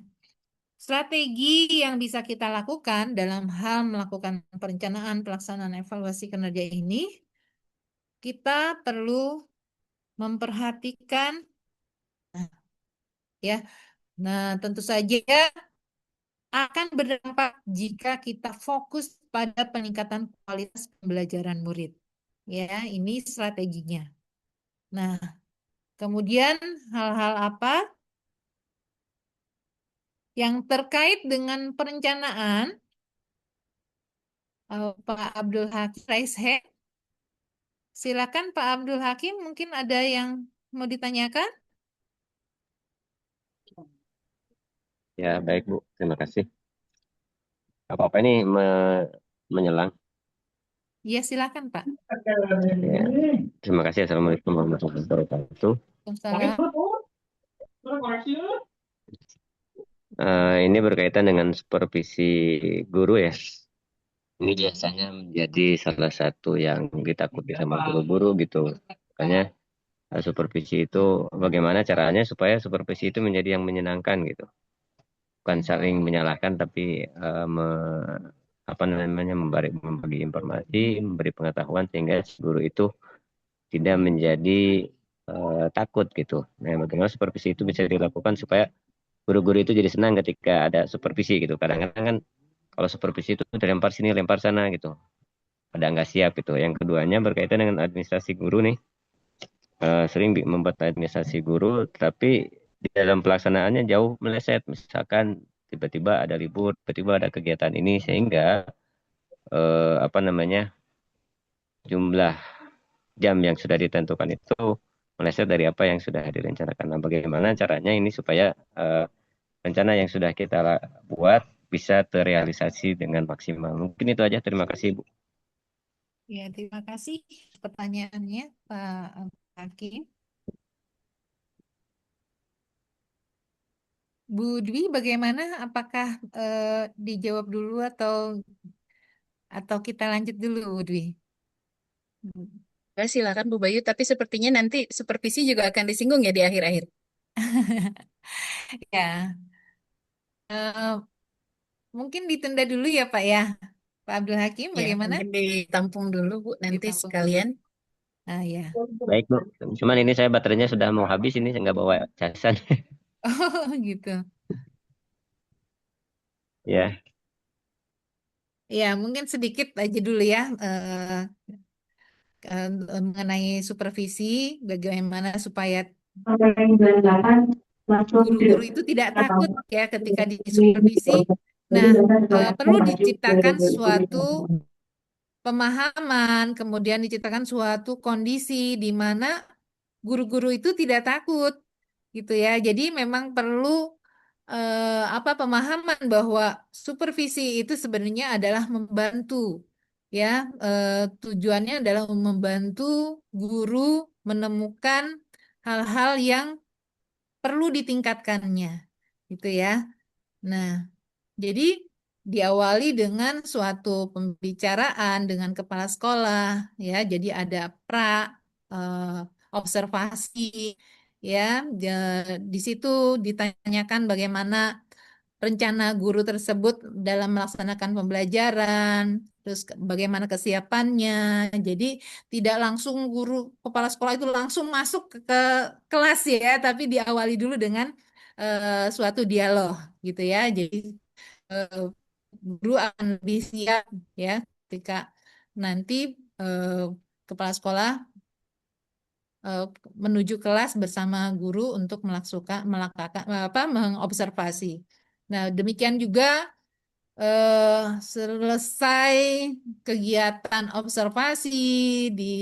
strategi yang bisa kita lakukan dalam hal melakukan perencanaan, pelaksanaan, evaluasi kinerja ini, kita perlu memperhatikan, ya. Nah, tentu saja akan berdampak jika kita fokus pada peningkatan kualitas pembelajaran murid. Ya, ini strateginya. Nah, kemudian hal-hal apa yang terkait dengan perencanaan, Pak Abdul Hakim raise hand. Silakan Pak Abdul Hakim, mungkin ada yang mau ditanyakan? Ya, baik Bu. Terima kasih. Apa-apa ini menyelang. Iya, silakan Pak. Ya. Terima kasih. Assalamualaikum warahmatullahi wabarakatuh. Waalaikumsalam. Ini berkaitan dengan supervisi guru ya. Ini biasanya menjadi salah satu yang ditakuti sama guru-guru gitu. Makanya supervisi itu bagaimana caranya supaya supervisi itu menjadi yang menyenangkan gitu. Bukan saling menyalahkan tapi apa namanya membagi informasi, memberi pengetahuan sehingga si guru itu tidak menjadi takut gitu. Nah, bagaimana supervisi itu bisa dilakukan supaya guru-guru itu jadi senang ketika ada supervisi gitu. Kadang-kadang kan kalau supervisi itu dilempar sini, lempar sana gitu. Ada nggak siap gitu. Yang keduanya berkaitan dengan administrasi guru nih. Sering membuat administrasi guru, tapi di dalam pelaksanaannya jauh meleset. Misalkan tiba-tiba ada libur, tiba-tiba ada kegiatan ini sehingga apa namanya jumlah jam yang sudah ditentukan itu meleset dari apa yang sudah direncanakan. Nah, bagaimana caranya ini supaya rencana yang sudah kita buat bisa terrealisasi dengan maksimal. Mungkin itu aja. Terima kasih, Bu. Ya, terima kasih pertanyaannya Pak Hakim. Bu Dwi, bagaimana? Apakah dijawab dulu atau kita lanjut dulu, Bu Dwi? Silakan Bu Bayu, tapi sepertinya nanti supervisi juga akan disinggung ya di akhir-akhir. Ya, mungkin ditunda dulu ya Pak ya. Pak Abdul Hakim, Ya, bagaimana? mungkin ditampung dulu Bu, nanti Ditampung dulu. sekalian. Ah ya. Baik, Bu. Cuman ini saya baterainya sudah mau habis, ini saya nggak bawa casan. Oh gitu. Ya, Ya, mungkin sedikit aja dulu ya mengenai supervisi, bagaimana supaya guru-guru itu tidak takut ya ketika disupervisi. Nah, perlu diciptakan suatu pemahaman, kemudian diciptakan suatu kondisi di mana guru-guru itu tidak takut gitu ya. Jadi memang perlu pemahaman bahwa supervisi itu sebenarnya adalah membantu ya. Tujuannya adalah membantu guru menemukan hal-hal yang perlu ditingkatkannya gitu ya. Nah, jadi diawali dengan suatu pembicaraan dengan kepala sekolah ya. Jadi ada eh, observasi ya. Di situ ditanyakan bagaimana rencana guru tersebut dalam melaksanakan pembelajaran, terus bagaimana kesiapannya. Jadi tidak langsung guru kepala sekolah itu langsung masuk ke kelas ya, tapi diawali dulu dengan suatu dialog gitu ya. Jadi eh, guru akan lebih siap ya ketika nanti eh, kepala sekolah eh, menuju kelas bersama guru untuk melakukan mengobservasi. Nah, demikian juga selesai kegiatan observasi di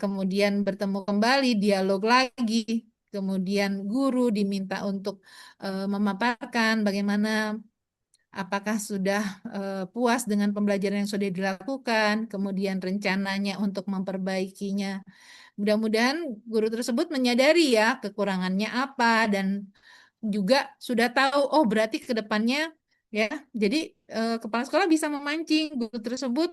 kemudian bertemu kembali, dialog lagi, kemudian guru diminta untuk memaparkan bagaimana apakah sudah puas dengan pembelajaran yang sudah dilakukan, kemudian rencananya untuk memperbaikinya. Mudah-mudahan guru tersebut menyadari ya kekurangannya apa dan juga sudah tahu, oh berarti ke depannya ya. Jadi kepala sekolah bisa memancing guru tersebut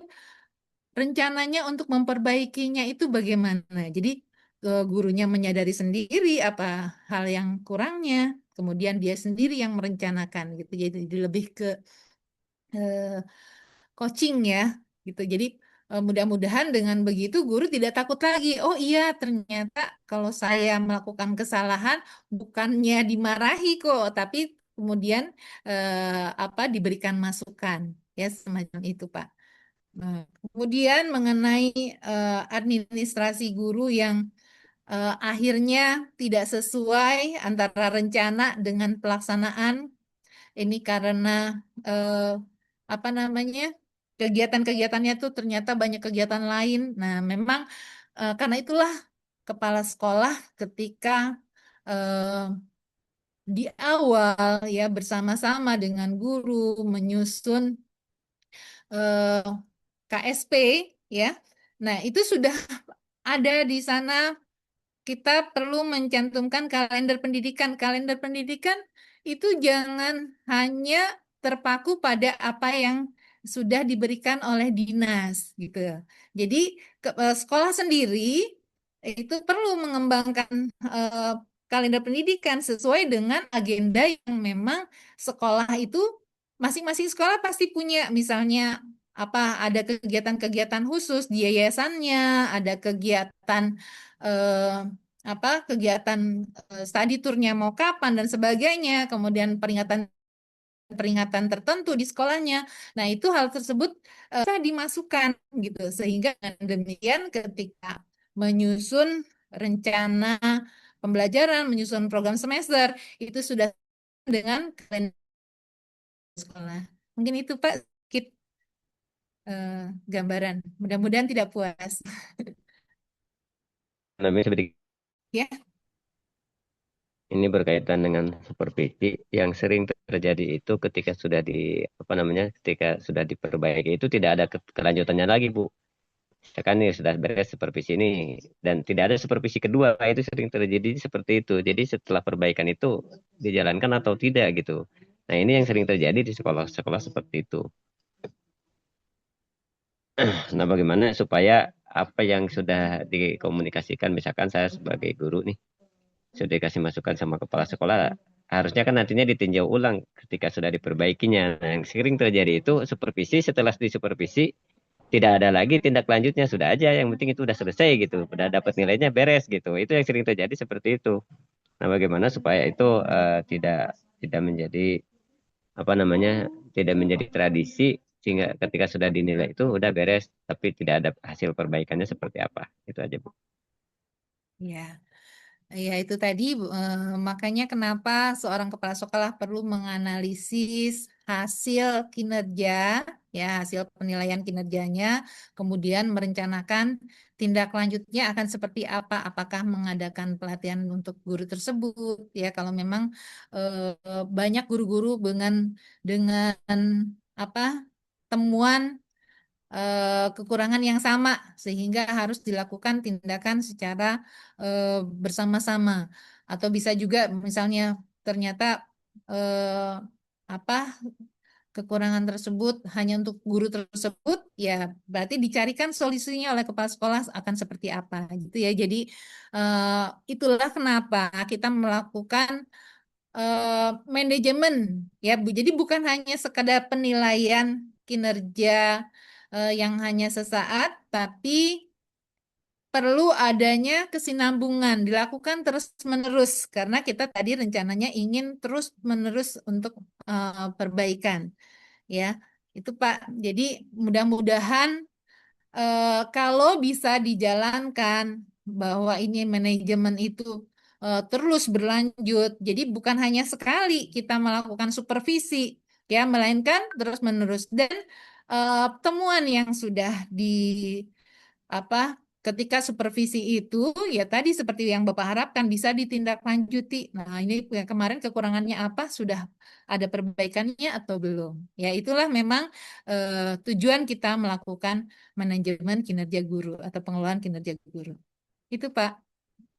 rencananya untuk memperbaikinya itu bagaimana. Jadi gurunya menyadari sendiri apa hal yang kurangnya, kemudian dia sendiri yang merencanakan gitu. Jadi lebih ke eh, coaching ya gitu. Jadi mudah-mudahan dengan begitu guru tidak takut lagi. Oh iya, ternyata kalau saya melakukan kesalahan bukannya dimarahi kok, tapi kemudian diberikan masukan ya semacam itu, Pak. Nah, kemudian mengenai administrasi guru yang akhirnya tidak sesuai antara rencana dengan pelaksanaan ini karena eh, kegiatan-kegiatannya tuh ternyata banyak kegiatan lain. Nah, memang karena itulah kepala sekolah ketika eh, di awal ya bersama-sama dengan guru menyusun eh, KSP ya. Nah, itu sudah ada di sana kita perlu mencantumkan kalender pendidikan. Kalender pendidikan itu jangan hanya terpaku pada apa yang sudah diberikan oleh dinas gitu. Jadi sekolah sendiri itu perlu mengembangkan eh, kalender pendidikan sesuai dengan agenda yang memang sekolah itu masing-masing sekolah pasti punya misalnya ada kegiatan-kegiatan khusus di yayasannya, ada kegiatan eh, kegiatan study tournya mau kapan dan sebagainya, kemudian peringatan tertentu di sekolahnya. Nah, itu hal tersebut bisa dimasukkan gitu sehingga dengan demikian ketika menyusun rencana pembelajaran, menyusun program semester itu sudah dengan kalender sekolah. Mungkin itu Pak sedikit gambaran. Mudah-mudahan tidak puas. Namanya sedikit Ya. ini berkaitan dengan supervisi yang sering terjadi itu ketika sudah ketika sudah diperbaiki itu tidak ada kelanjutannya lagi, Bu. Misalkan nih sudah beres supervisi ini dan tidak ada supervisi kedua, itu sering terjadi seperti itu. Jadi setelah perbaikan itu dijalankan atau tidak gitu. Nah, ini yang sering terjadi di sekolah-sekolah seperti itu. Nah, bagaimana supaya apa yang sudah dikomunikasikan, misalkan saya sebagai guru nih, sudah dikasih masukan sama kepala sekolah, harusnya kan nantinya ditinjau ulang ketika sudah diperbaikinya. Nah, yang sering terjadi itu supervisi, setelah disupervisi, tidak ada lagi tindak lanjutnya, sudah aja, yang penting itu udah selesai gitu, udah dapat nilainya beres gitu. Itu yang sering terjadi seperti itu. Nah, bagaimana supaya itu tidak tidak menjadi tidak menjadi tradisi sehingga ketika sudah dinilai itu udah beres tapi tidak ada hasil perbaikannya seperti apa. Itu aja, Bu. Ya. Ya, itu tadi makanya kenapa seorang kepala sekolah perlu menganalisis hasil kinerja, ya hasil penilaian kinerjanya, kemudian merencanakan tindak lanjutnya akan seperti apa, apakah mengadakan pelatihan untuk guru tersebut, ya kalau memang banyak guru-guru dengan apa temuan kekurangan yang sama sehingga harus dilakukan tindakan secara bersama-sama atau bisa juga misalnya ternyata eh, apa kekurangan tersebut hanya untuk guru tersebut ya berarti dicarikan solusinya oleh kepala sekolah akan seperti apa gitu ya jadi eh, itulah kenapa kita melakukan manajemen ya Bu. Jadi bukan hanya sekadar penilaian kinerja yang hanya sesaat, tapi perlu adanya kesinambungan dilakukan terus-menerus karena kita tadi rencananya ingin terus-menerus untuk perbaikan ya. Itu Pak. Jadi mudah-mudahan kalau bisa dijalankan bahwa ini manajemen itu terus berlanjut, jadi bukan hanya sekali kita melakukan supervisi, ya, melainkan terus-menerus dan temuan yang sudah di apa ketika supervisi itu ya tadi seperti yang Bapak harapkan bisa ditindaklanjuti. Nah, ini yang kemarin kekurangannya apa sudah ada perbaikannya atau belum? Ya, itulah memang tujuan kita melakukan manajemen kinerja guru atau pengelolaan kinerja guru. Itu Pak.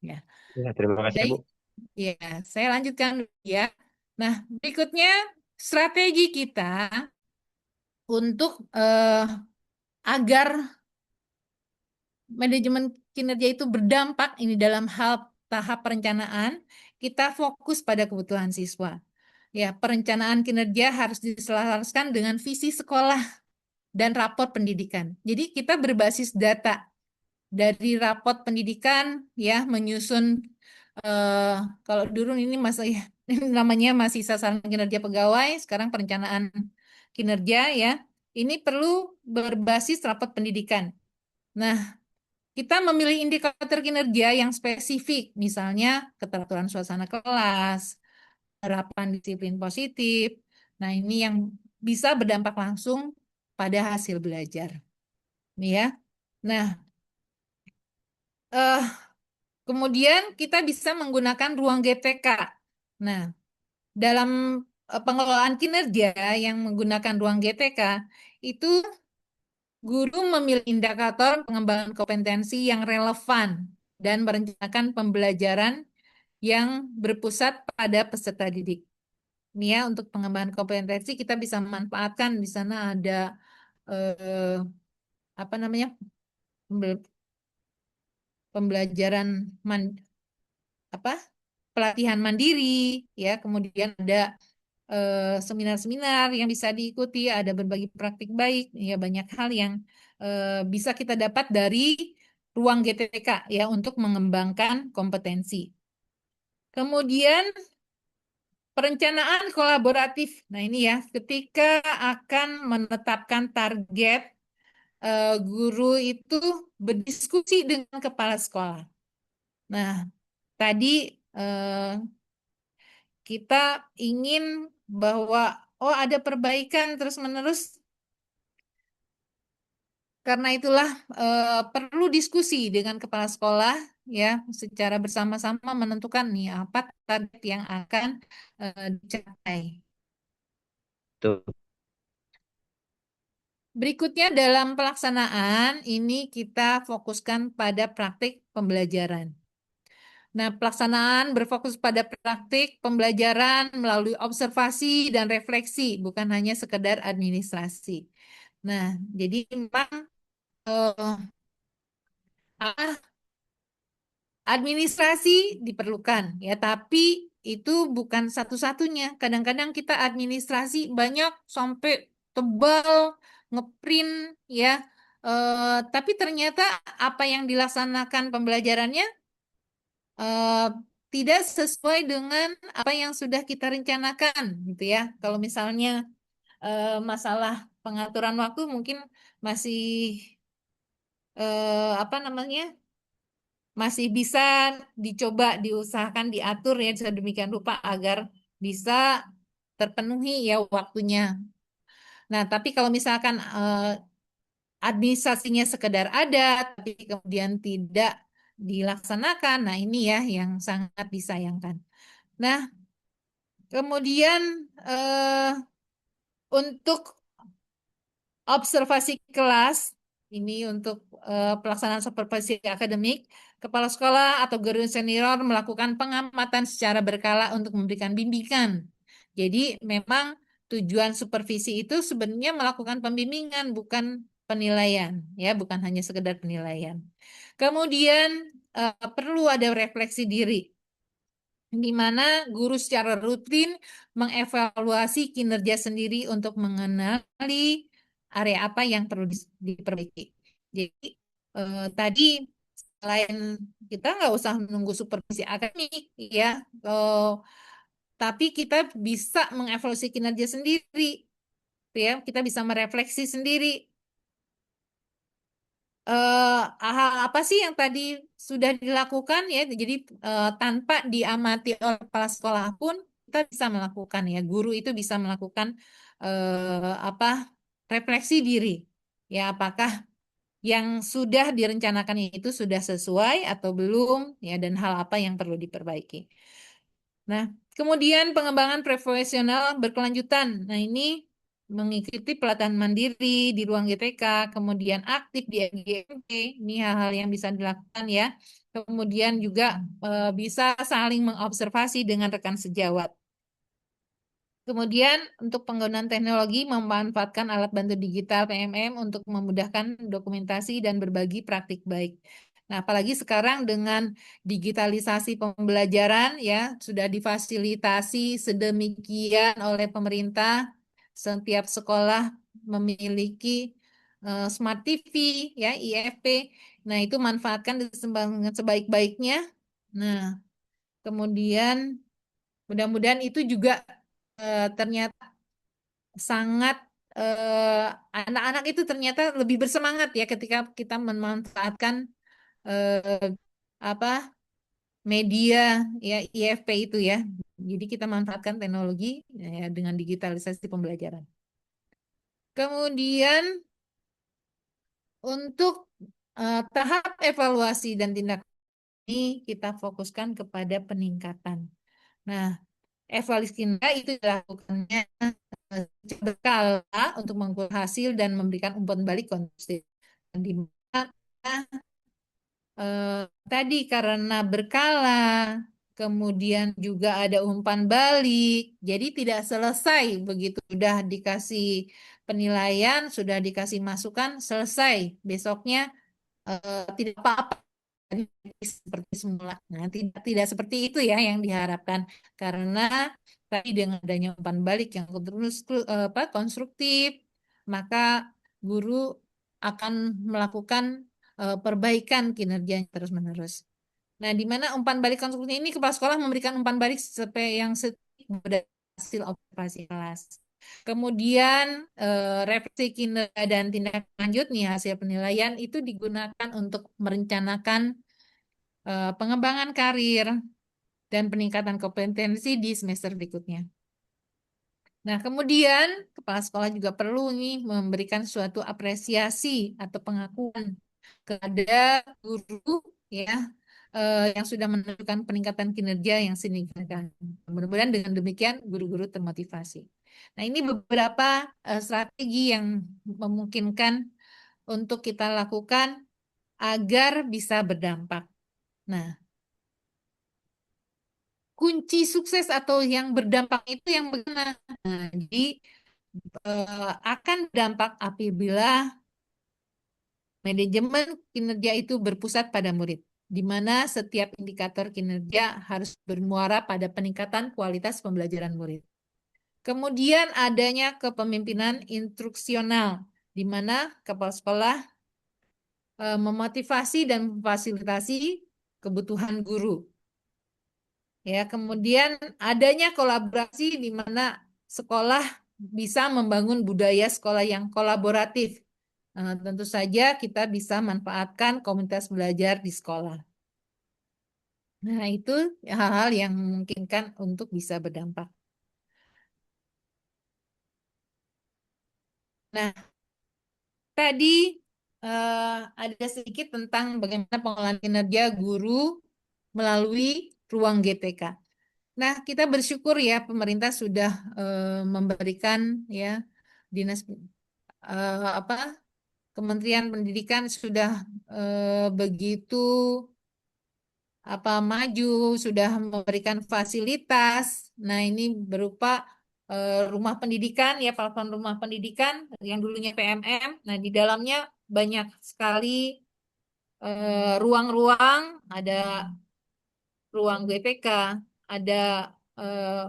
Ya. Ya, terima kasih Bu. Baik, ya, saya lanjutkan dulu ya. Nah, berikutnya strategi kita untuk agar manajemen kinerja itu berdampak ini dalam hal tahap perencanaan, kita fokus pada kebutuhan siswa. Ya, perencanaan kinerja harus diselaraskan dengan visi sekolah dan rapor pendidikan. Jadi kita berbasis data dari rapot pendidikan ya menyusun eh, kalau dulu ini masih ini namanya masih sasaran kinerja pegawai, sekarang perencanaan kinerja ya. Ini perlu berbasis rapot pendidikan. Nah, kita memilih indikator kinerja yang spesifik, misalnya keteraturan suasana kelas, harapan disiplin positif. Nah, ini yang bisa berdampak langsung pada hasil belajar. Nih ya. Nah, eh, kemudian kita bisa menggunakan ruang GTK. Nah, dalam pengelolaan kinerja yang menggunakan ruang GTK, itu guru memilih indikator pengembangan kompetensi yang relevan dan merencanakan pembelajaran yang berpusat pada peserta didik. Ini ya, untuk pengembangan kompetensi kita bisa memanfaatkan di sana ada eh, apa namanya pembelajaran apa pelatihan mandiri ya, kemudian ada seminar-seminar yang bisa diikuti, ada berbagi praktik baik, ya banyak hal yang bisa kita dapat dari ruang GTK ya untuk mengembangkan kompetensi. Kemudian perencanaan kolaboratif. Nah, ini ya, ketika akan menetapkan target, guru itu berdiskusi dengan kepala sekolah. Nah, tadi kita ingin bahwa oh ada perbaikan terus-menerus. Karena itulah perlu diskusi dengan kepala sekolah ya secara bersama-sama menentukan nih apa target yang akan dicapai. Tuh. Berikutnya dalam pelaksanaan ini kita fokuskan pada praktik pembelajaran. Nah, pelaksanaan berfokus pada praktik pembelajaran melalui observasi dan refleksi, bukan hanya sekedar administrasi. Nah, jadi memang eh, administrasi diperlukan ya, tapi itu bukan satu-satunya. Kadang-kadang kita administrasi banyak sampai tebal, ngeprint ya. Tapi ternyata apa yang dilaksanakan pembelajarannya eh, tidak sesuai dengan apa yang sudah kita rencanakan gitu ya. Kalau misalnya masalah pengaturan waktu mungkin masih apa namanya? Masih bisa dicoba diusahakan diatur ya sedemikian rupa agar bisa terpenuhi ya waktunya. Nah, tapi kalau misalkan administrasinya sekedar ada, tapi kemudian tidak dilaksanakan, nah ini ya yang sangat disayangkan. Nah, kemudian untuk observasi kelas, ini untuk pelaksanaan supervisi akademik, kepala sekolah atau guru senior melakukan pengamatan secara berkala untuk memberikan bimbingan. Jadi memang tujuan supervisi itu sebenarnya melakukan pembimbingan, bukan penilaian, ya, bukan hanya sekedar penilaian. Kemudian perlu ada refleksi diri, di mana guru secara rutin mengevaluasi kinerja sendiri untuk mengenali area apa yang perlu diperbaiki. Jadi tadi selain kita nggak usah menunggu supervisi akademik, ya, tapi kita bisa mengevaluasi kinerja sendiri, ya, kita bisa merefleksi sendiri. Hal apa sih yang tadi sudah dilakukan, ya, jadi tanpa diamati oleh kepala sekolah pun kita bisa melakukan, ya, guru itu bisa melakukan apa refleksi diri, ya, apakah yang sudah direncanakan itu sudah sesuai atau belum, ya, dan hal apa yang perlu diperbaiki. Nah, kemudian pengembangan profesional berkelanjutan. Nah, ini mengikuti pelatihan mandiri di ruang GTK, kemudian aktif di FGMP, ini hal-hal yang bisa dilakukan, ya. Kemudian juga bisa saling mengobservasi dengan rekan sejawat. Kemudian untuk penggunaan teknologi memanfaatkan alat bantu digital PMM untuk memudahkan dokumentasi dan berbagi praktik baik. Nah, apalagi sekarang dengan digitalisasi pembelajaran, ya, sudah difasilitasi sedemikian oleh pemerintah, setiap sekolah memiliki Smart TV, ya, IFP. Nah, itu manfaatkan dengan sebaik-baiknya. Nah, kemudian mudah-mudahan itu juga ternyata sangat anak-anak itu ternyata lebih bersemangat, ya, ketika kita memanfaatkan apa media, ya, IFP itu, ya. Jadi kita manfaatkan teknologi, ya, dengan digitalisasi pembelajaran. Kemudian untuk tahap evaluasi dan tindak ini kita fokuskan kepada peningkatan. Nah, evaluasi kinerja itu dilakukannya berkala untuk mengukur hasil dan memberikan umpan balik konsisten. Di mana tadi karena berkala, kemudian juga ada umpan balik, jadi tidak selesai begitu sudah dikasih penilaian, sudah dikasih masukan, selesai. Besoknya tidak apa-apa seperti semula. Nah, tidak seperti itu, ya, yang diharapkan, karena tadi dengan adanya umpan balik yang terus konstruktif, maka guru akan melakukan perbaikan kinerjanya terus-menerus. Nah, di mana umpan balik konstruktif ini kepala sekolah memberikan umpan balik yang hasil observasi kelas. Kemudian refleksi kinerja dan tindak lanjut nih hasil penilaian itu digunakan untuk merencanakan pengembangan karir dan peningkatan kompetensi di semester berikutnya. Nah, kemudian kepala sekolah juga perlu nih memberikan suatu apresiasi atau pengakuan kepada guru, ya, yang sudah menunjukkan peningkatan kinerja yang signifikan. Mudah-mudahan dengan demikian guru-guru termotivasi. Nah, ini beberapa strategi yang memungkinkan untuk kita lakukan agar bisa berdampak. Nah, kunci sukses atau yang berdampak itu yang bagaimana? Nah, jadi akan berdampak apabila manajemen kinerja itu berpusat pada murid, di mana setiap indikator kinerja harus bermuara pada peningkatan kualitas pembelajaran murid. Kemudian adanya kepemimpinan instruksional, di mana kepala sekolah memotivasi dan memfasilitasi kebutuhan guru. Ya, kemudian adanya kolaborasi di mana sekolah bisa membangun budaya sekolah yang kolaboratif. Tentu saja kita bisa manfaatkan komunitas belajar di sekolah. Nah, itu hal-hal yang memungkinkan untuk bisa berdampak. Nah, tadi ada sedikit tentang bagaimana pengelolaan kinerja guru melalui ruang GTK. Nah, kita bersyukur ya pemerintah sudah memberikan ya dinas apa Kementerian Pendidikan sudah begitu maju, sudah memberikan fasilitas. Nah, ini berupa rumah pendidikan ya, platform rumah pendidikan yang dulunya PMM. Nah, di dalamnya banyak sekali ruang-ruang, ada ruang GTK, ada eh,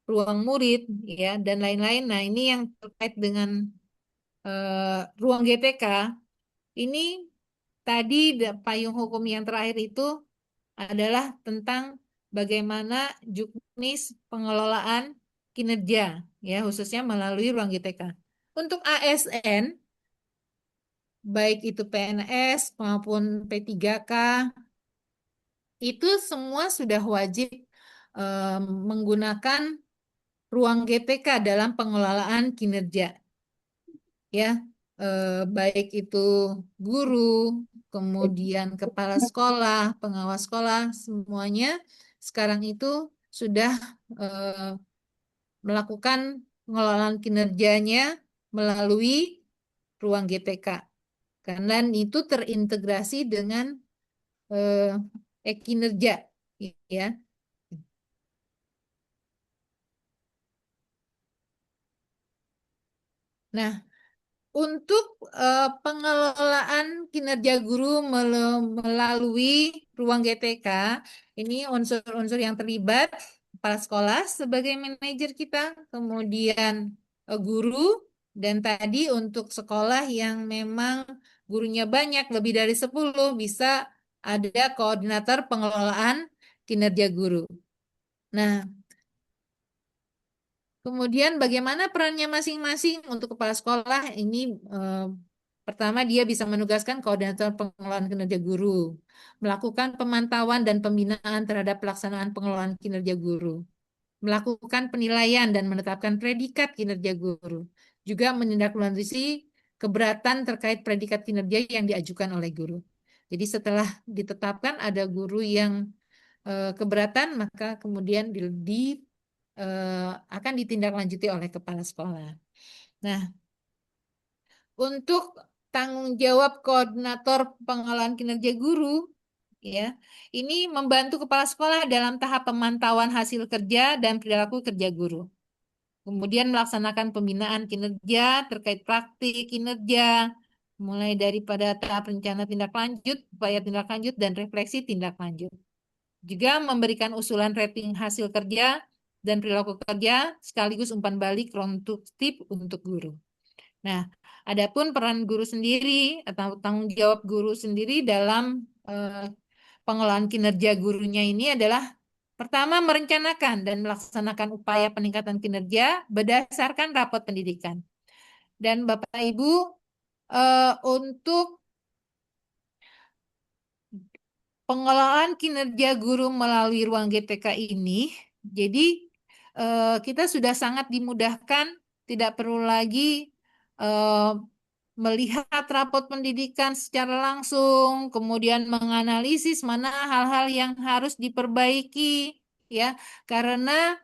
ruang murid ya dan lain-lain. Nah, ini yang terkait dengan ruang GTK. Ini tadi payung hukum yang terakhir itu adalah tentang bagaimana juknis pengelolaan kinerja ya khususnya melalui ruang GTK. Untuk ASN baik itu PNS maupun P3K itu semua sudah wajib menggunakan ruang GTK dalam pengelolaan kinerja ya baik itu guru, kemudian kepala sekolah, pengawas sekolah, semuanya sekarang itu sudah eh, melakukan pengelolaan kinerjanya melalui ruang GTK. Karena itu terintegrasi dengan kinerja, ya. Nah, untuk pengelolaan kinerja guru melalui ruang GTK, ini unsur-unsur yang terlibat, kepala sekolah sebagai manajer kita, kemudian guru, dan tadi untuk sekolah yang memang gurunya banyak, lebih dari 10, bisa ada koordinator pengelolaan kinerja guru. Nah, kemudian bagaimana perannya masing-masing untuk kepala sekolah ini pertama dia bisa menugaskan koordinator pengelolaan kinerja guru, melakukan pemantauan dan pembinaan terhadap pelaksanaan pengelolaan kinerja guru, melakukan penilaian dan menetapkan predikat kinerja guru, juga menindaklanjuti keberatan terkait predikat kinerja yang diajukan oleh guru. Jadi setelah ditetapkan ada guru yang keberatan, maka kemudian akan ditindaklanjuti oleh kepala sekolah. Nah, untuk tanggung jawab koordinator pengelolaan kinerja guru, ya, ini membantu kepala sekolah dalam tahap pemantauan hasil kerja dan perilaku kerja guru. Kemudian melaksanakan pembinaan kinerja terkait praktik kinerja, mulai daripada tahap rencana tindak lanjut, upaya tindak lanjut, dan refleksi tindak lanjut. Juga memberikan usulan rating hasil kerja dan perilaku kerja sekaligus umpan balik konstruktif untuk guru. Nah, adapun peran guru sendiri atau tanggung jawab guru sendiri dalam pengelolaan kinerja gurunya ini adalah pertama merencanakan dan melaksanakan upaya peningkatan kinerja berdasarkan rapot pendidikan. Dan Bapak Ibu untuk pengelolaan kinerja guru melalui ruang GTK ini, jadi kita sudah sangat dimudahkan, tidak perlu lagi melihat rapot pendidikan secara langsung, kemudian menganalisis mana hal-hal yang harus diperbaiki, ya, karena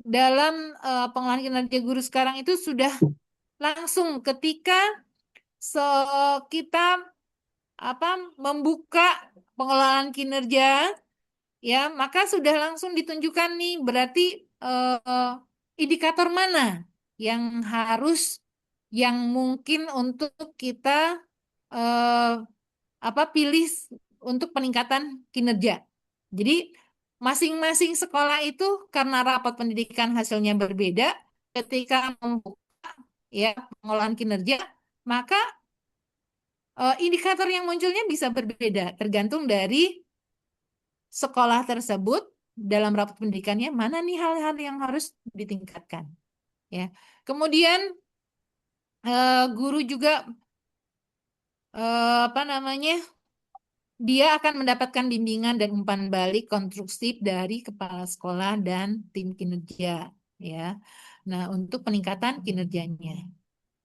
dalam pengelolaan kinerja guru sekarang itu sudah langsung ketika kita membuka pengelolaan kinerja ya maka sudah langsung ditunjukkan nih berarti indikator mana yang yang mungkin untuk kita pilih untuk peningkatan kinerja. Jadi masing-masing sekolah itu karena rapat pendidikan hasilnya berbeda ketika membuka ya pengelolaan kinerja maka indikator yang munculnya bisa berbeda tergantung dari sekolah tersebut dalam rapat pendidikannya mana nih hal-hal yang harus ditingkatkan ya. Kemudian guru juga dia akan mendapatkan bimbingan dan umpan balik konstruktif dari kepala sekolah dan tim kinerja ya. Nah, untuk peningkatan kinerjanya.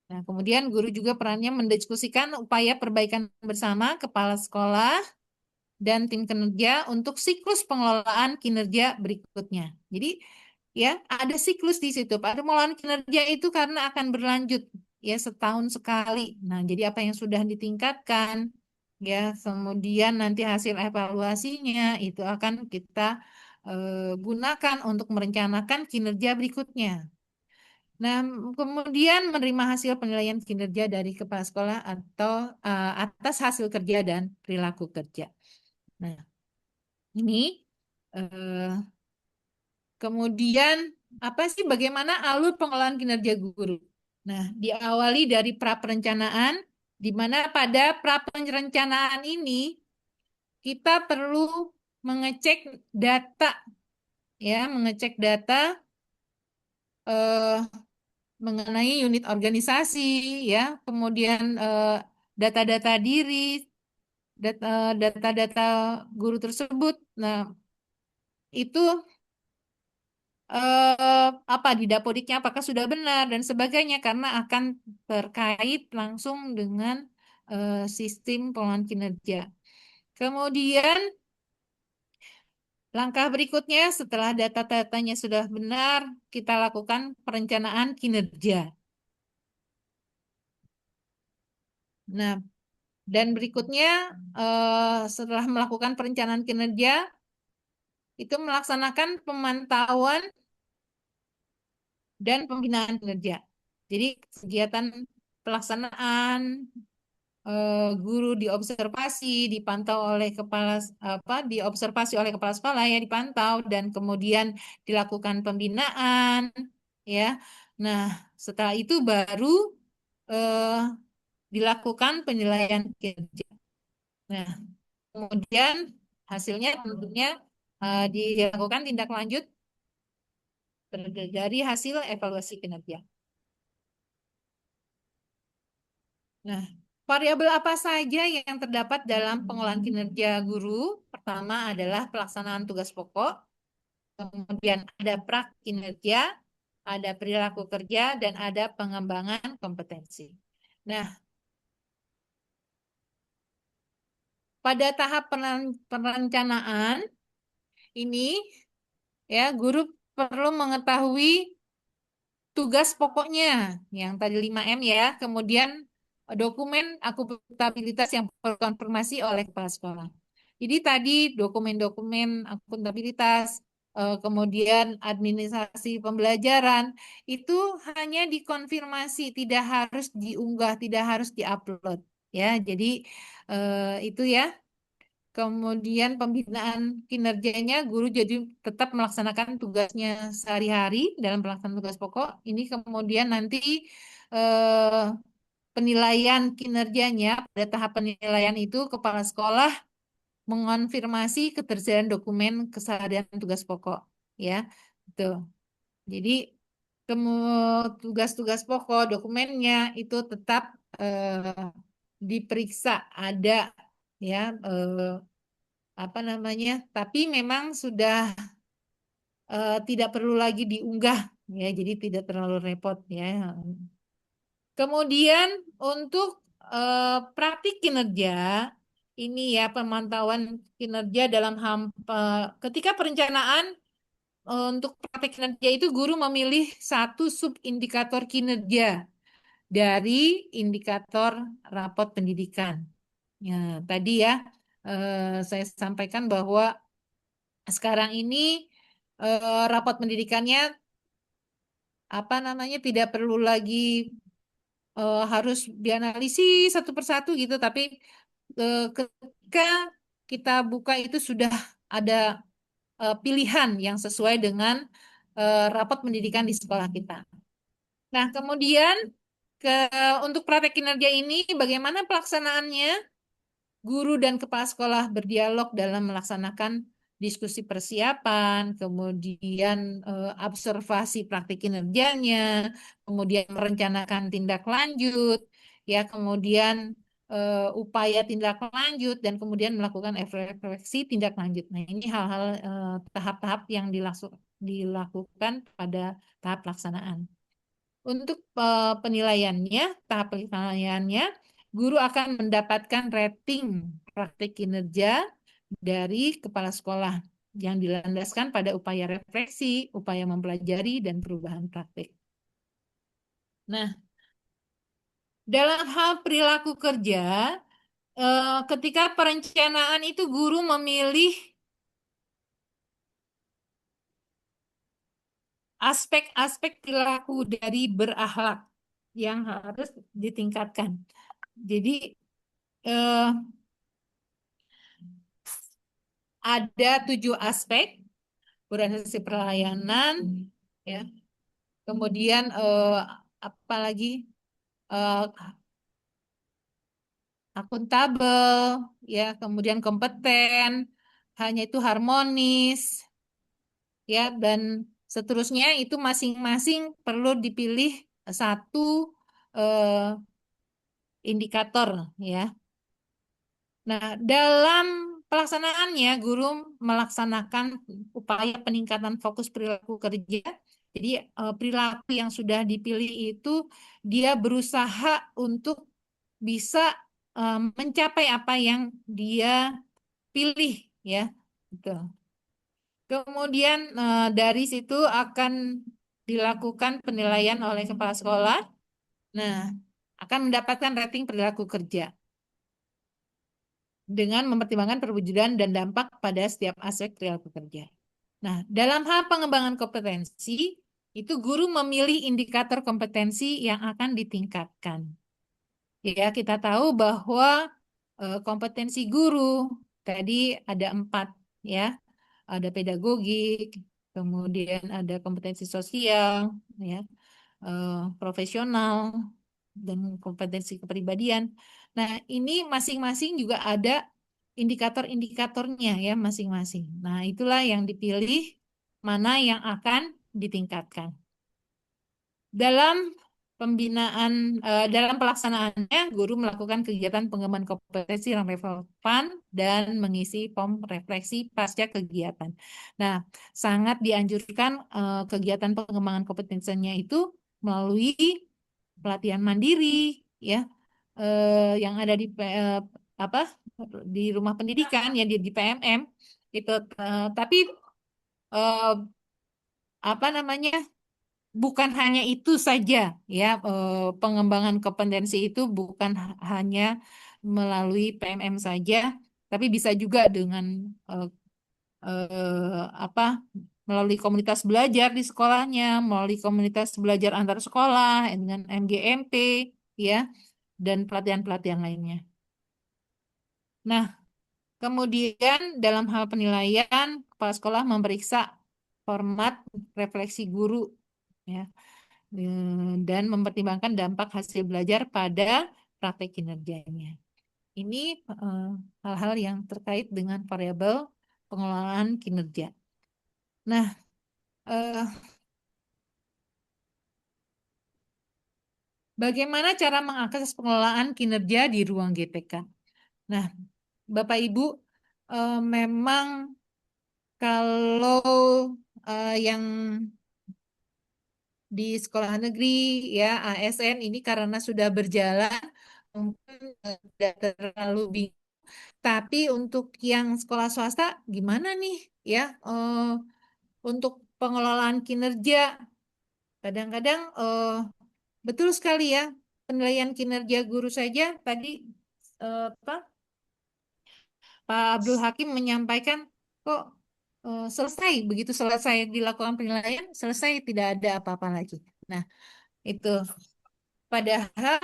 Nah, kemudian guru juga perannya mendiskusikan upaya perbaikan bersama kepala sekolah dan tim kinerja untuk siklus pengelolaan kinerja berikutnya. Jadi ya ada siklus di situ. Pengelolaan kinerja itu karena akan berlanjut ya setahun sekali. Nah, jadi apa yang sudah ditingkatkan ya, kemudian nanti hasil evaluasinya itu akan kita gunakan untuk merencanakan kinerja berikutnya. Nah, kemudian menerima hasil penilaian kinerja dari kepala sekolah atau atas hasil kerja dan perilaku kerja. Nah, ini eh, kemudian apa sih bagaimana alur pengelolaan kinerja guru? Nah, diawali dari pra-perencanaan, di mana pada pra-perencanaan ini kita perlu mengecek data, ya, mengecek data eh, mengenai unit organisasi, ya, kemudian data-data diri, data-data guru tersebut. Nah, itu apa di dapodiknya apakah sudah benar dan sebagainya karena akan terkait langsung dengan sistem pengelolaan kinerja. Kemudian langkah berikutnya setelah data-datanya sudah benar, kita lakukan perencanaan kinerja. Nah, dan berikutnya setelah melakukan perencanaan kinerja itu melaksanakan pemantauan dan pembinaan kinerja. Jadi kegiatan pelaksanaan guru diobservasi, dipantau oleh diobservasi oleh kepala sekolah ya dipantau dan kemudian dilakukan pembinaan ya. Nah, setelah itu baru eh, dilakukan penilaian kinerja. Nah, kemudian hasilnya tentunya dilakukan tindak lanjut dari hasil evaluasi kinerja. Nah, variabel apa saja yang terdapat dalam pengolahan kinerja guru? Pertama adalah pelaksanaan tugas pokok, kemudian ada kinerja, ada perilaku kerja, dan ada pengembangan kompetensi. Nah, pada tahap perencanaan ini ya guru perlu mengetahui tugas pokoknya yang tadi 5M ya, kemudian dokumen akuntabilitas yang perlu konfirmasi oleh kepala sekolah. Jadi tadi dokumen-dokumen akuntabilitas, kemudian administrasi pembelajaran itu hanya dikonfirmasi, tidak harus diunggah, tidak harus diupload ya. Jadi itu ya. Kemudian pembinaan kinerjanya guru jadi tetap melaksanakan tugasnya sehari-hari dalam pelaksanaan tugas pokok. Ini kemudian nanti eh, penilaian kinerjanya pada tahap penilaian itu kepala sekolah mengonfirmasi ketersediaan dokumen keseharian tugas pokok ya. Tuh. Jadi tugas-tugas pokok dokumennya itu tetap diperiksa ada ya apa namanya, tapi memang sudah tidak perlu lagi diunggah ya, jadi tidak terlalu repot ya. Kemudian untuk praktik kinerja ini ya pemantauan kinerja dalam ketika perencanaan untuk praktik kinerja itu guru memilih satu sub indikator kinerja dari indikator rapot pendidikan. Ya, tadi ya saya sampaikan bahwa sekarang ini rapat pendidikannya apa namanya tidak perlu lagi harus dianalisis satu persatu gitu, tapi ketika kita buka itu sudah ada pilihan yang sesuai dengan rapat pendidikan di sekolah kita. Nah, kemudian untuk praktek kinerja ini bagaimana pelaksanaannya? Guru dan kepala sekolah berdialog dalam melaksanakan diskusi persiapan, kemudian observasi praktik kinerjanya, kemudian merencanakan tindak lanjut, ya kemudian upaya tindak lanjut dan kemudian melakukan refleksi tindak lanjut. Nah, ini hal-hal tahap-tahap yang dilakukan pada tahap pelaksanaan. Untuk penilaiannya, tahap penilaiannya, guru akan mendapatkan rating praktik kinerja dari kepala sekolah yang dilandaskan pada upaya refleksi, upaya mempelajari, dan perubahan praktik. Nah, dalam hal perilaku kerja, ketika perencanaan itu guru memilih aspek-aspek perilaku dari berakhlak yang harus ditingkatkan. Jadi eh, ada 7 aspek organisasi pelayanan, ya. Kemudian apalagi eh, akuntabel, ya. Kemudian kompeten, hanya itu harmonis, ya. Dan seterusnya itu masing-masing perlu dipilih satu eh, indikator, ya. Nah, dalam pelaksanaannya, guru melaksanakan upaya peningkatan fokus perilaku kerja. Jadi, perilaku yang sudah dipilih itu dia berusaha untuk bisa mencapai apa yang dia pilih, ya. Gitu. Kemudian dari situ akan dilakukan penilaian oleh kepala sekolah. Nah, akan mendapatkan rating perilaku kerja dengan mempertimbangkan perwujudan dan dampak pada setiap aspek perilaku kerja. Nah, dalam hal pengembangan kompetensi, itu guru memilih indikator kompetensi yang akan ditingkatkan. Ya, kita tahu bahwa kompetensi guru tadi ada 4, ya. Ada pedagogik, kemudian ada kompetensi sosial, ya, profesional, dan kompetensi kepribadian. Nah, ini masing-masing juga ada indikator-indikatornya, ya, masing-masing. Nah, itulah yang dipilih mana yang akan ditingkatkan. Dalam dalam pelaksanaannya, guru melakukan kegiatan pengembangan kompetensi yang relevan dan mengisi form refleksi pasca kegiatan. Nah, sangat dianjurkan kegiatan pengembangan kompetensinya itu melalui pelatihan mandiri, ya, yang ada di apa di rumah pendidikan, ya, di PMM itu. Tapi eh, apa namanya? Bukan hanya itu saja, ya, pengembangan kompetensi itu bukan hanya melalui PMM saja, tapi bisa juga dengan eh, apa, melalui komunitas belajar di sekolahnya, melalui komunitas belajar antar sekolah dengan MGMP, ya, dan pelatihan-pelatihan lainnya. Nah, kemudian dalam hal penilaian, kepala sekolah memeriksa format refleksi guru, ya, dan mempertimbangkan dampak hasil belajar pada praktek kinerjanya. Ini hal-hal yang terkait dengan variabel pengelolaan kinerja. Nah, eh, bagaimana cara mengakses pengelolaan kinerja di ruang GPK? Nah, Bapak Ibu, memang kalau yang di sekolah negeri, ya, ASN ini karena sudah berjalan mungkin tidak terlalu bingung. Tapi untuk yang sekolah swasta gimana nih, ya, untuk pengelolaan kinerja kadang-kadang betul sekali, ya, penilaian kinerja guru saja tadi apa Pak Abdul Hakim menyampaikan kok selesai, begitu selesai dilakukan penilaian selesai tidak ada apa-apa lagi. Nah, itu padahal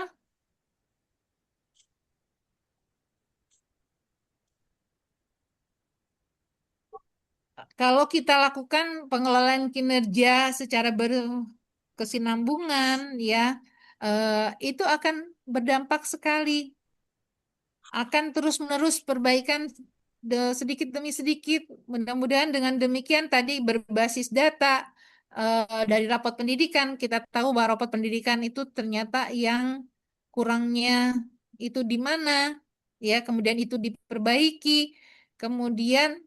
kalau kita lakukan pengelolaan kinerja secara berkesinambungan, ya, itu akan berdampak sekali, akan terus-menerus perbaikan sedikit demi sedikit. Mudah-mudahan dengan demikian tadi berbasis data dari rapot pendidikan, kita tahu bahwa rapot pendidikan itu ternyata yang kurangnya itu di mana, ya, kemudian itu diperbaiki, kemudian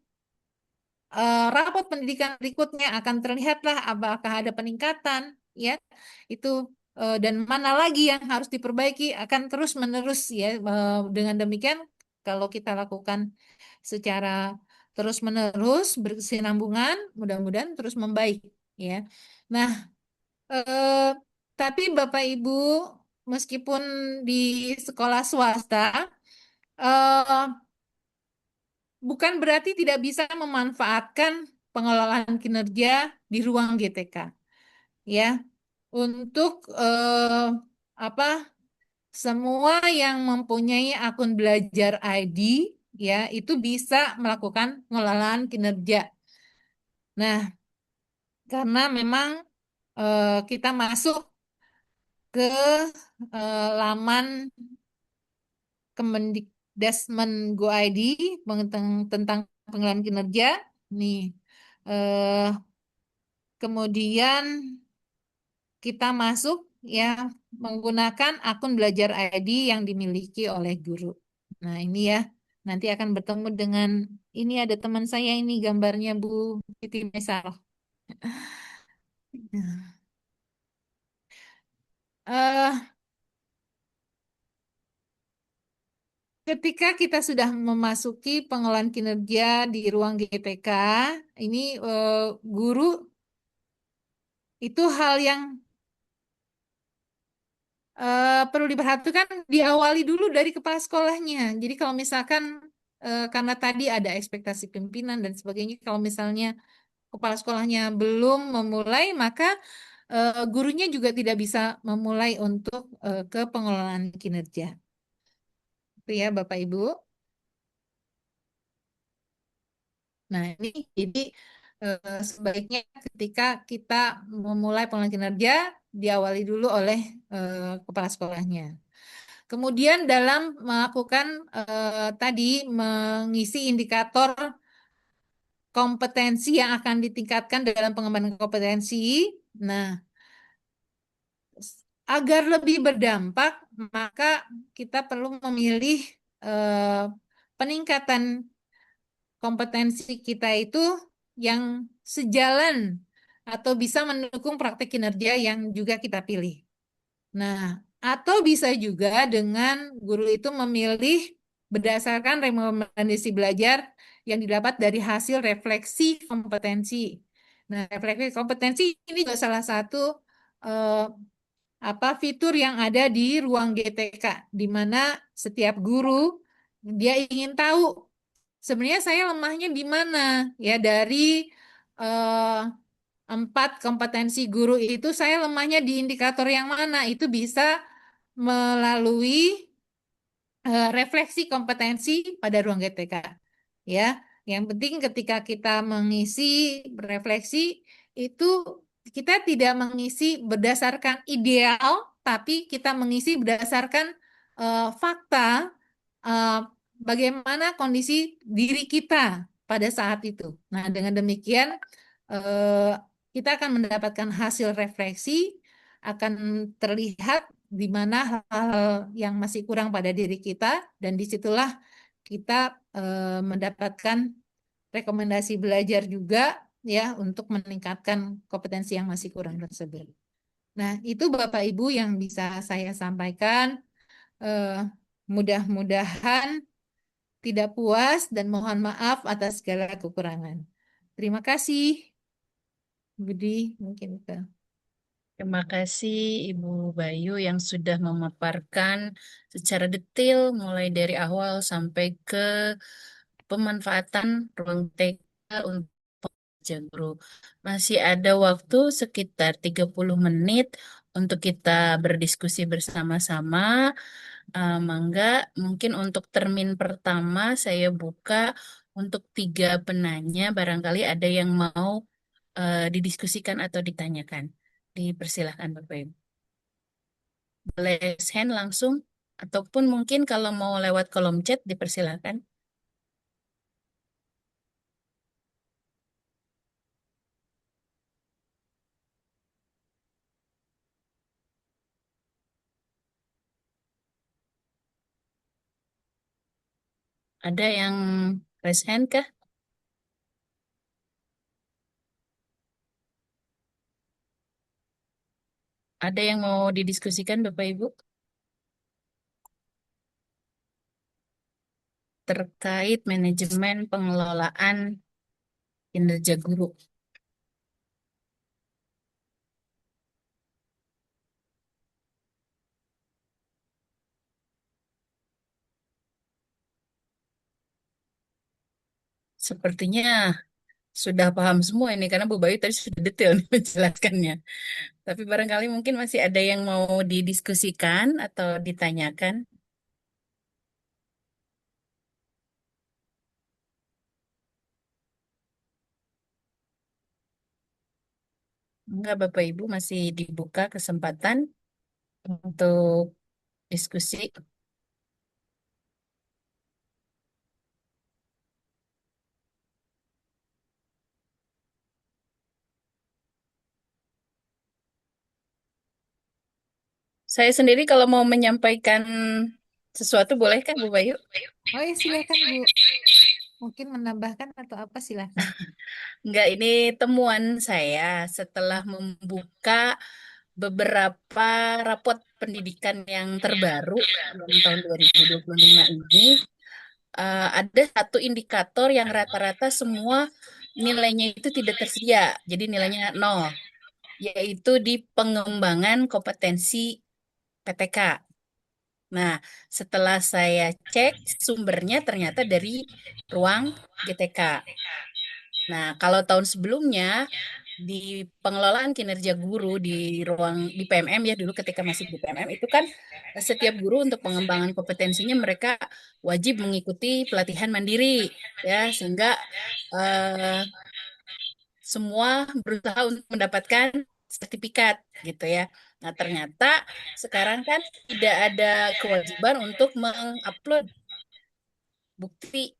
rapot pendidikan berikutnya akan terlihatlah apakah ada peningkatan, ya, itu dan mana lagi yang harus diperbaiki akan terus menerus ya. Dengan demikian kalau kita lakukan secara terus menerus berkesinambungan, mudah-mudahan terus membaik ya. Nah, eh, tapi Bapak Ibu, meskipun di sekolah swasta, eh, bukan berarti tidak bisa memanfaatkan pengelolaan kinerja di ruang GTK, ya, untuk apa? Semua yang mempunyai akun belajar ID, ya, itu bisa melakukan pengelolaan kinerja. Nah, karena memang kita masuk ke laman Kemendikdasmen Go ID tentang pengelolaan kinerja. Nih, eh, kemudian kita masuk ya menggunakan akun belajar ID yang dimiliki oleh guru. Nah, ini ya. Nanti akan bertemu dengan ini ada teman saya ini gambarnya Bu Siti Mesal. Eh, Ketika kita sudah memasuki pengelolaan kinerja di ruang GTK, ini guru itu hal yang perlu diperhatikan diawali dulu dari kepala sekolahnya. Jadi kalau misalkan karena tadi ada ekspektasi pimpinan dan sebagainya, kalau misalnya kepala sekolahnya belum memulai, maka gurunya juga tidak bisa memulai untuk ke pengelolaan kinerja. Itu ya Bapak Ibu. Nah, ini jadi sebaiknya ketika kita memulai pengelolaan kinerja diawali dulu oleh kepala sekolahnya. Kemudian dalam melakukan tadi mengisi indikator kompetensi yang akan ditingkatkan dalam pengembangan kompetensi. Nah, agar lebih berdampak, maka kita perlu memilih eh, peningkatan kompetensi kita itu yang sejalan atau bisa mendukung praktek kinerja yang juga kita pilih. Nah, atau bisa juga dengan guru itu memilih berdasarkan rekomendasi belajar yang didapat dari hasil refleksi kompetensi. Nah, refleksi kompetensi ini juga salah satu eh, fitur yang ada di ruang GTK, di mana setiap guru dia ingin tahu sebenarnya saya lemahnya di mana ya dari eh, 4 kompetensi guru itu saya lemahnya di indikator yang mana itu bisa melalui refleksi kompetensi pada ruang GTK. Ya, yang penting ketika kita mengisi refleksi itu kita tidak mengisi berdasarkan ideal, tapi kita mengisi berdasarkan fakta eh, bagaimana kondisi diri kita pada saat itu. Nah, dengan demikian eh, kita akan mendapatkan hasil refleksi, akan terlihat di mana hal-hal yang masih kurang pada diri kita, dan disitulah kita mendapatkan rekomendasi belajar juga ya untuk meningkatkan kompetensi yang masih kurang tersebut. Nah, itu Bapak Ibu yang bisa saya sampaikan. Eh, Mudah-mudahan tidak puas dan mohon maaf atas segala kekurangan. Terima kasih, Budi. Mungkin itu. Terima kasih Ibu Bayu yang sudah memaparkan secara detail mulai dari awal sampai ke pemanfaatan ruang TK untuk pekerja guru. Masih ada waktu sekitar 30 menit untuk kita berdiskusi bersama-sama. Mangga, mungkin untuk termin pertama saya buka untuk 3 penanya. Barangkali ada yang mau didiskusikan atau ditanyakan. Dipersilahkan Bapak Ibu. Boleh raise hand langsung, ataupun mungkin kalau mau lewat kolom chat dipersilahkan. Ada yang raise hand kah? Ada yang mau didiskusikan Bapak Ibu terkait manajemen pengelolaan kinerja guru? Sepertinya sudah paham semua ini karena Bu Bayu tadi sudah detail nih menjelaskannya. Tapi barangkali mungkin masih ada yang mau didiskusikan atau ditanyakan. Enggak, Bapak Ibu masih dibuka kesempatan untuk diskusi. Saya sendiri kalau mau menyampaikan sesuatu boleh kan Bu Bayu? Oh ya, silakan Bu. Mungkin menambahkan atau apa, silakan. Enggak, ini temuan saya setelah membuka beberapa rapot pendidikan yang terbaru yang tahun 2025 ini. Ada satu indikator yang rata-rata semua nilainya itu tidak tersedia, jadi nilainya nol, yaitu di pengembangan kompetensi PTK. Nah, setelah saya cek sumbernya ternyata dari ruang GTK. Nah, kalau tahun sebelumnya di pengelolaan kinerja guru di ruang di PMM ya dulu ketika masih di PMM itu kan setiap guru untuk pengembangan kompetensinya mereka wajib mengikuti pelatihan mandiri ya sehingga eh, semua berusaha untuk mendapatkan sertifikat gitu ya. Nah, ternyata sekarang kan tidak ada kewajiban untuk mengupload bukti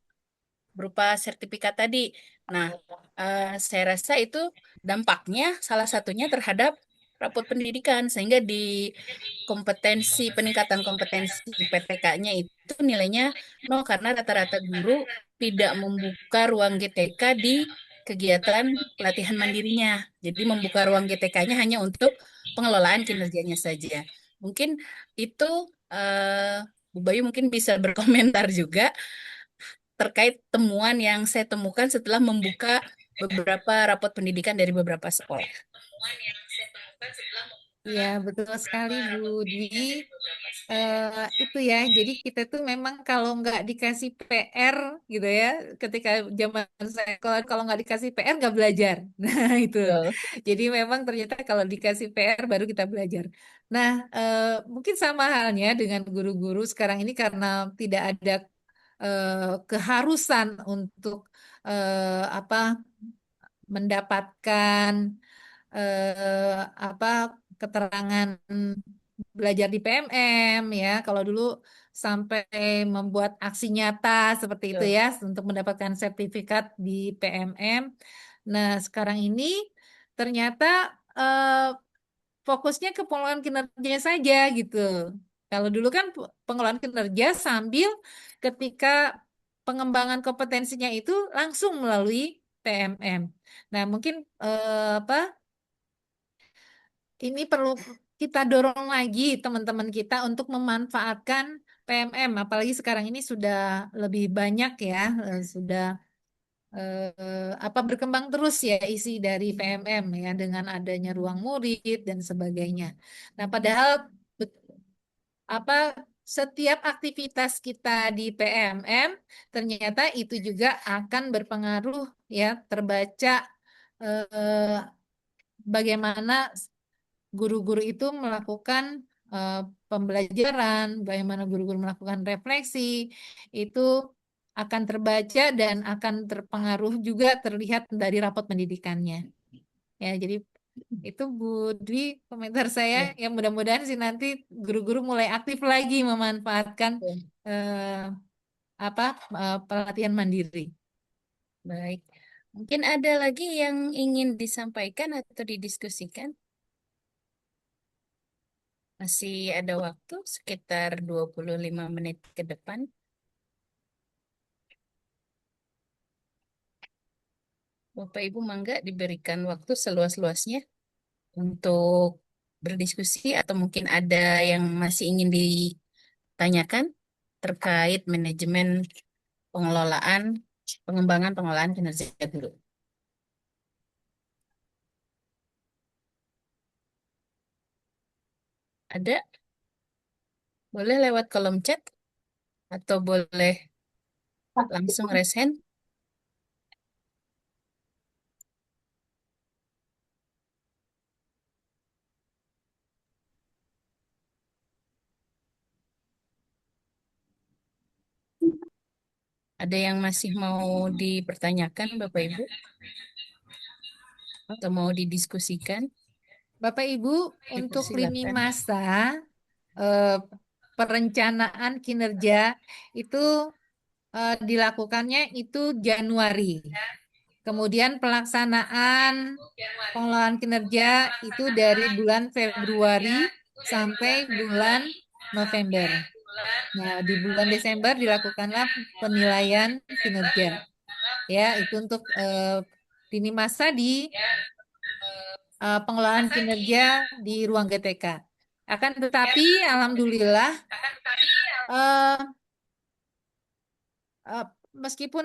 berupa sertifikat tadi. Nah, saya rasa itu dampaknya salah satunya terhadap rapot pendidikan sehingga di kompetensi peningkatan kompetensi PTK-nya itu nilainya nol karena rata-rata guru tidak membuka ruang GTK di kegiatan pelatihan mandirinya. Jadi membuka ruang GTK-nya hanya untuk pengelolaan kinerjanya saja. Mungkin itu Bu Bayu mungkin bisa berkomentar juga terkait temuan yang saya temukan setelah membuka beberapa rapot pendidikan dari beberapa sekolah. Ya, betul sekali Bu Dwi. Itu ya, jadi kita tuh memang kalau nggak dikasih PR gitu ya, ketika zaman saya kalau nggak dikasih PR nggak belajar. Nah itu, Betul. jadi memang ternyata kalau dikasih PR baru kita belajar. Nah, mungkin sama halnya dengan guru-guru sekarang ini karena tidak ada keharusan untuk apa mendapatkan apa keterangan belajar di PMM ya. Kalau dulu sampai membuat aksi nyata seperti itu Betul. ya untuk mendapatkan sertifikat di PMM. Nah, sekarang ini ternyata eh, fokusnya ke pengelolaan kinerjanya saja gitu. Kalau dulu kan pengelolaan kinerja sambil ketika pengembangan kompetensinya itu langsung melalui PMM. Nah, mungkin apa ini perlu kita dorong lagi teman-teman kita untuk memanfaatkan PMM, apalagi sekarang ini sudah lebih banyak ya, sudah apa berkembang terus ya isi dari PMM ya dengan adanya ruang murid dan sebagainya. Nah, padahal bet- apa setiap aktivitas kita di PMM ternyata itu juga akan berpengaruh ya terbaca eh, bagaimana guru-guru itu melakukan eh, pembelajaran, bagaimana guru-guru melakukan refleksi, itu akan terbaca dan akan terpengaruh juga terlihat dari rapot pendidikannya. Ya, jadi itu Bu Dwi komentar saya Ya, yang mudah-mudahan sih nanti guru-guru mulai aktif lagi memanfaatkan betul. eh, apa pelatihan mandiri. Baik. Mungkin ada lagi yang ingin disampaikan atau didiskusikan? Masih ada waktu sekitar 25 menit ke depan. Bapak Ibu mangga diberikan waktu seluas-luasnya untuk berdiskusi atau mungkin ada yang masih ingin ditanyakan terkait manajemen pengelolaan, pengembangan pengelolaan kinerja guru? Ada? Boleh lewat kolom chat atau boleh langsung raise hand? Ada yang masih mau dipertanyakan, Bapak Ibu? Atau mau didiskusikan? Bapak Ibu, untuk lini Dipersilakan. masa eh, perencanaan kinerja itu dilakukannya itu Januari. Kemudian pelaksanaan pengelolaan kinerja itu dari bulan Februari sampai bulan November. Nah, di bulan Desember dilakukanlah penilaian kinerja. Ya, itu untuk lini masa di pengelolaan kinerja di ruang GTK. Akan tetapi, alhamdulillah, eh, eh, meskipun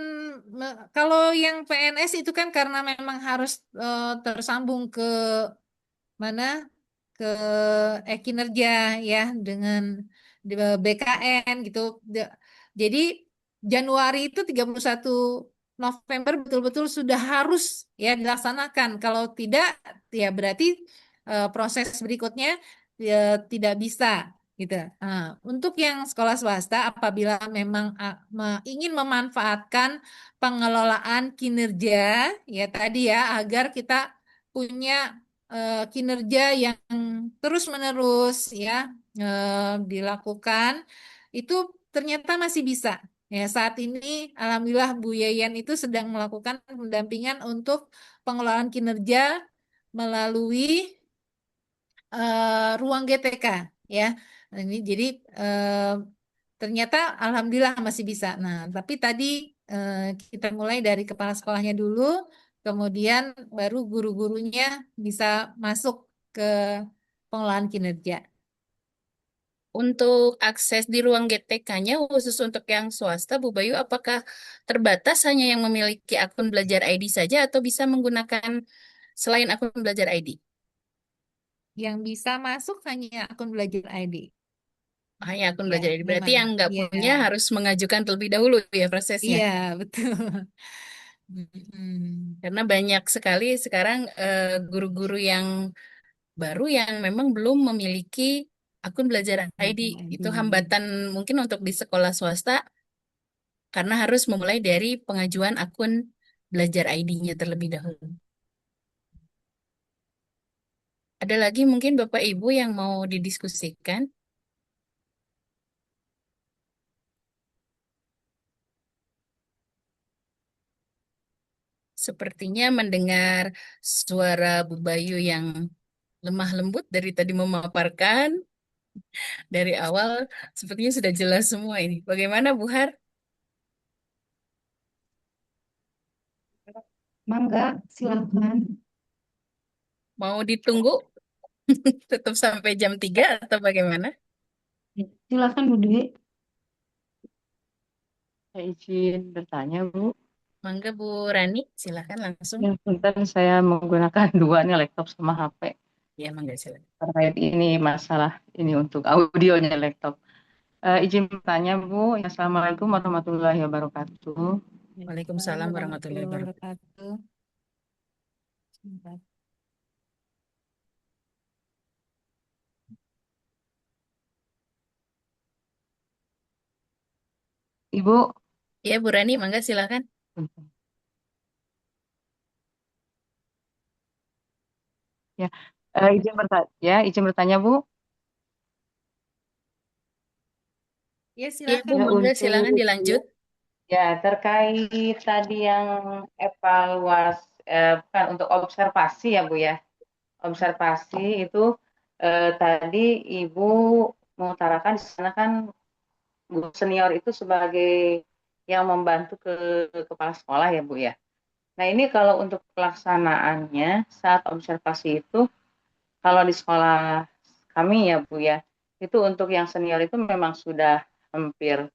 kalau yang PNS itu kan karena memang harus tersambung ke mana ke kinerja ya dengan BKN gitu. Jadi Januari itu 31 November betul-betul sudah harus ya dilaksanakan. Kalau tidak ya berarti proses berikutnya ya, tidak bisa gitu. Nah, untuk yang sekolah swasta apabila memang ingin memanfaatkan pengelolaan kinerja ya tadi ya agar kita punya kinerja yang terus-menerus ya dilakukan itu ternyata masih bisa. Ya, saat ini alhamdulillah Bu Yayan itu sedang melakukan pendampingan untuk pengelolaan kinerja melalui ruang GTK ya. Nah, ini jadi ternyata alhamdulillah masih bisa. Nah, tapi tadi eh, kita mulai dari kepala sekolahnya dulu, kemudian baru guru-gurunya bisa masuk ke pengelolaan kinerja. Untuk akses di ruang GTK-nya khusus untuk yang swasta, Bu Bayu, apakah terbatas hanya yang memiliki akun belajar ID saja atau bisa menggunakan selain akun belajar ID? Yang bisa masuk hanya akun belajar ID. Hanya akun Ya, belajar ID. Berarti memang. yang nggak Iya, punya harus mengajukan terlebih dahulu ya prosesnya. iya betul. Mm-mm. Karena banyak sekali sekarang guru-guru yang baru yang memang belum memiliki akun belajar ID. Belajar ID. Itu hambatan mungkin untuk di sekolah swasta karena harus memulai dari pengajuan akun belajar ID-nya terlebih dahulu. Ada lagi mungkin Bapak Ibu yang mau didiskusikan? Sepertinya mendengar suara Bu Bayu yang lemah lembut dari tadi memaparkan dari awal, sepertinya sudah jelas semua ini. Bagaimana Bu Har? Mangga, silakan. Mau ditunggu tetap sampai jam 3 atau bagaimana? Silakan Bu Dwi. Saya izin bertanya, Bu. Mangga Bu Rani, silakan langsung. Ya, punten saya menggunakan dua nih laptop sama HP Ya, mangga silakan. terkait ini masalah ini untuk audionya laptop. Izin bertanya, Bu. Ya, Assalamualaikum warahmatullahi wabarakatuh. Waalaikumsalam warahmatullahi wabarakatuh. Wabarakatuh. Sebentar. Ibu, Ya, Bu Rani, mangga silakan. ya, izin bertanya, Bu. Ya, Ya, Bu, silakan. Ya, mangga untuk silakan dilanjut. ya terkait tadi yang evaluasi, bukan untuk observasi ya, Bu ya. Observasi itu tadi Ibu mengutarakan di sana kan guru senior itu sebagai yang membantu ke kepala sekolah ya Bu ya. Nah ini kalau untuk pelaksanaannya saat observasi itu kalau di sekolah kami ya Bu ya, itu untuk yang senior itu memang sudah hampir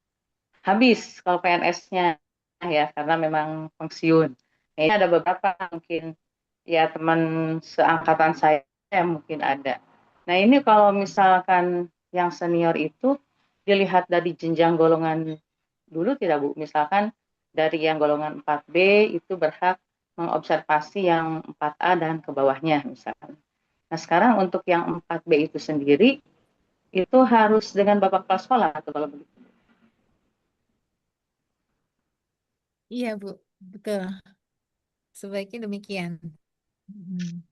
habis kalau PNS-nya ya, karena memang pensiun. Nah, ini ada beberapa mungkin ya teman seangkatan saya mungkin ada. Nah ini kalau misalkan yang senior itu dilihat dari jenjang golongan dulu tidak Bu? Misalkan dari yang golongan 4B itu berhak mengobservasi yang 4A dan ke bawahnya misalkan. Nah sekarang untuk yang 4B itu sendiri itu harus dengan Bapak kepala sekolah atau kalau begitu? Iya, Bu. Betul. Sebaiknya demikian. Hmm.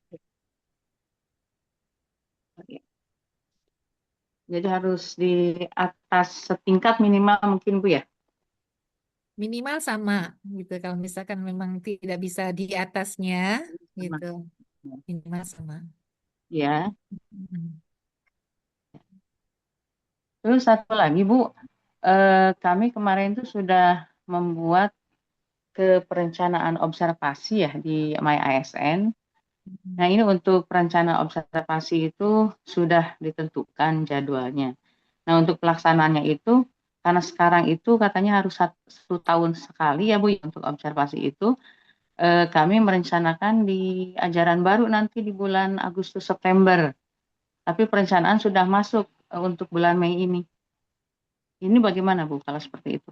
Jadi harus di atas setingkat minimal mungkin Bu ya? Minimal sama gitu. Kalau misalkan memang tidak bisa di atasnya Sama. gitu. Minimal sama. Ya. Hmm. Terus satu lagi Bu, kami kemarin itu sudah membuat perencanaan observasi ya di MyASN. Nah ini untuk perencanaan observasi itu sudah ditentukan jadwalnya. Nah untuk pelaksanaannya itu, karena sekarang itu katanya harus 1 tahun sekali ya Bu ya, untuk observasi itu, kami merencanakan di ajaran baru nanti di bulan Agustus September. Tapi perencanaan sudah masuk untuk bulan Mei ini. Ini bagaimana Bu kalau seperti itu?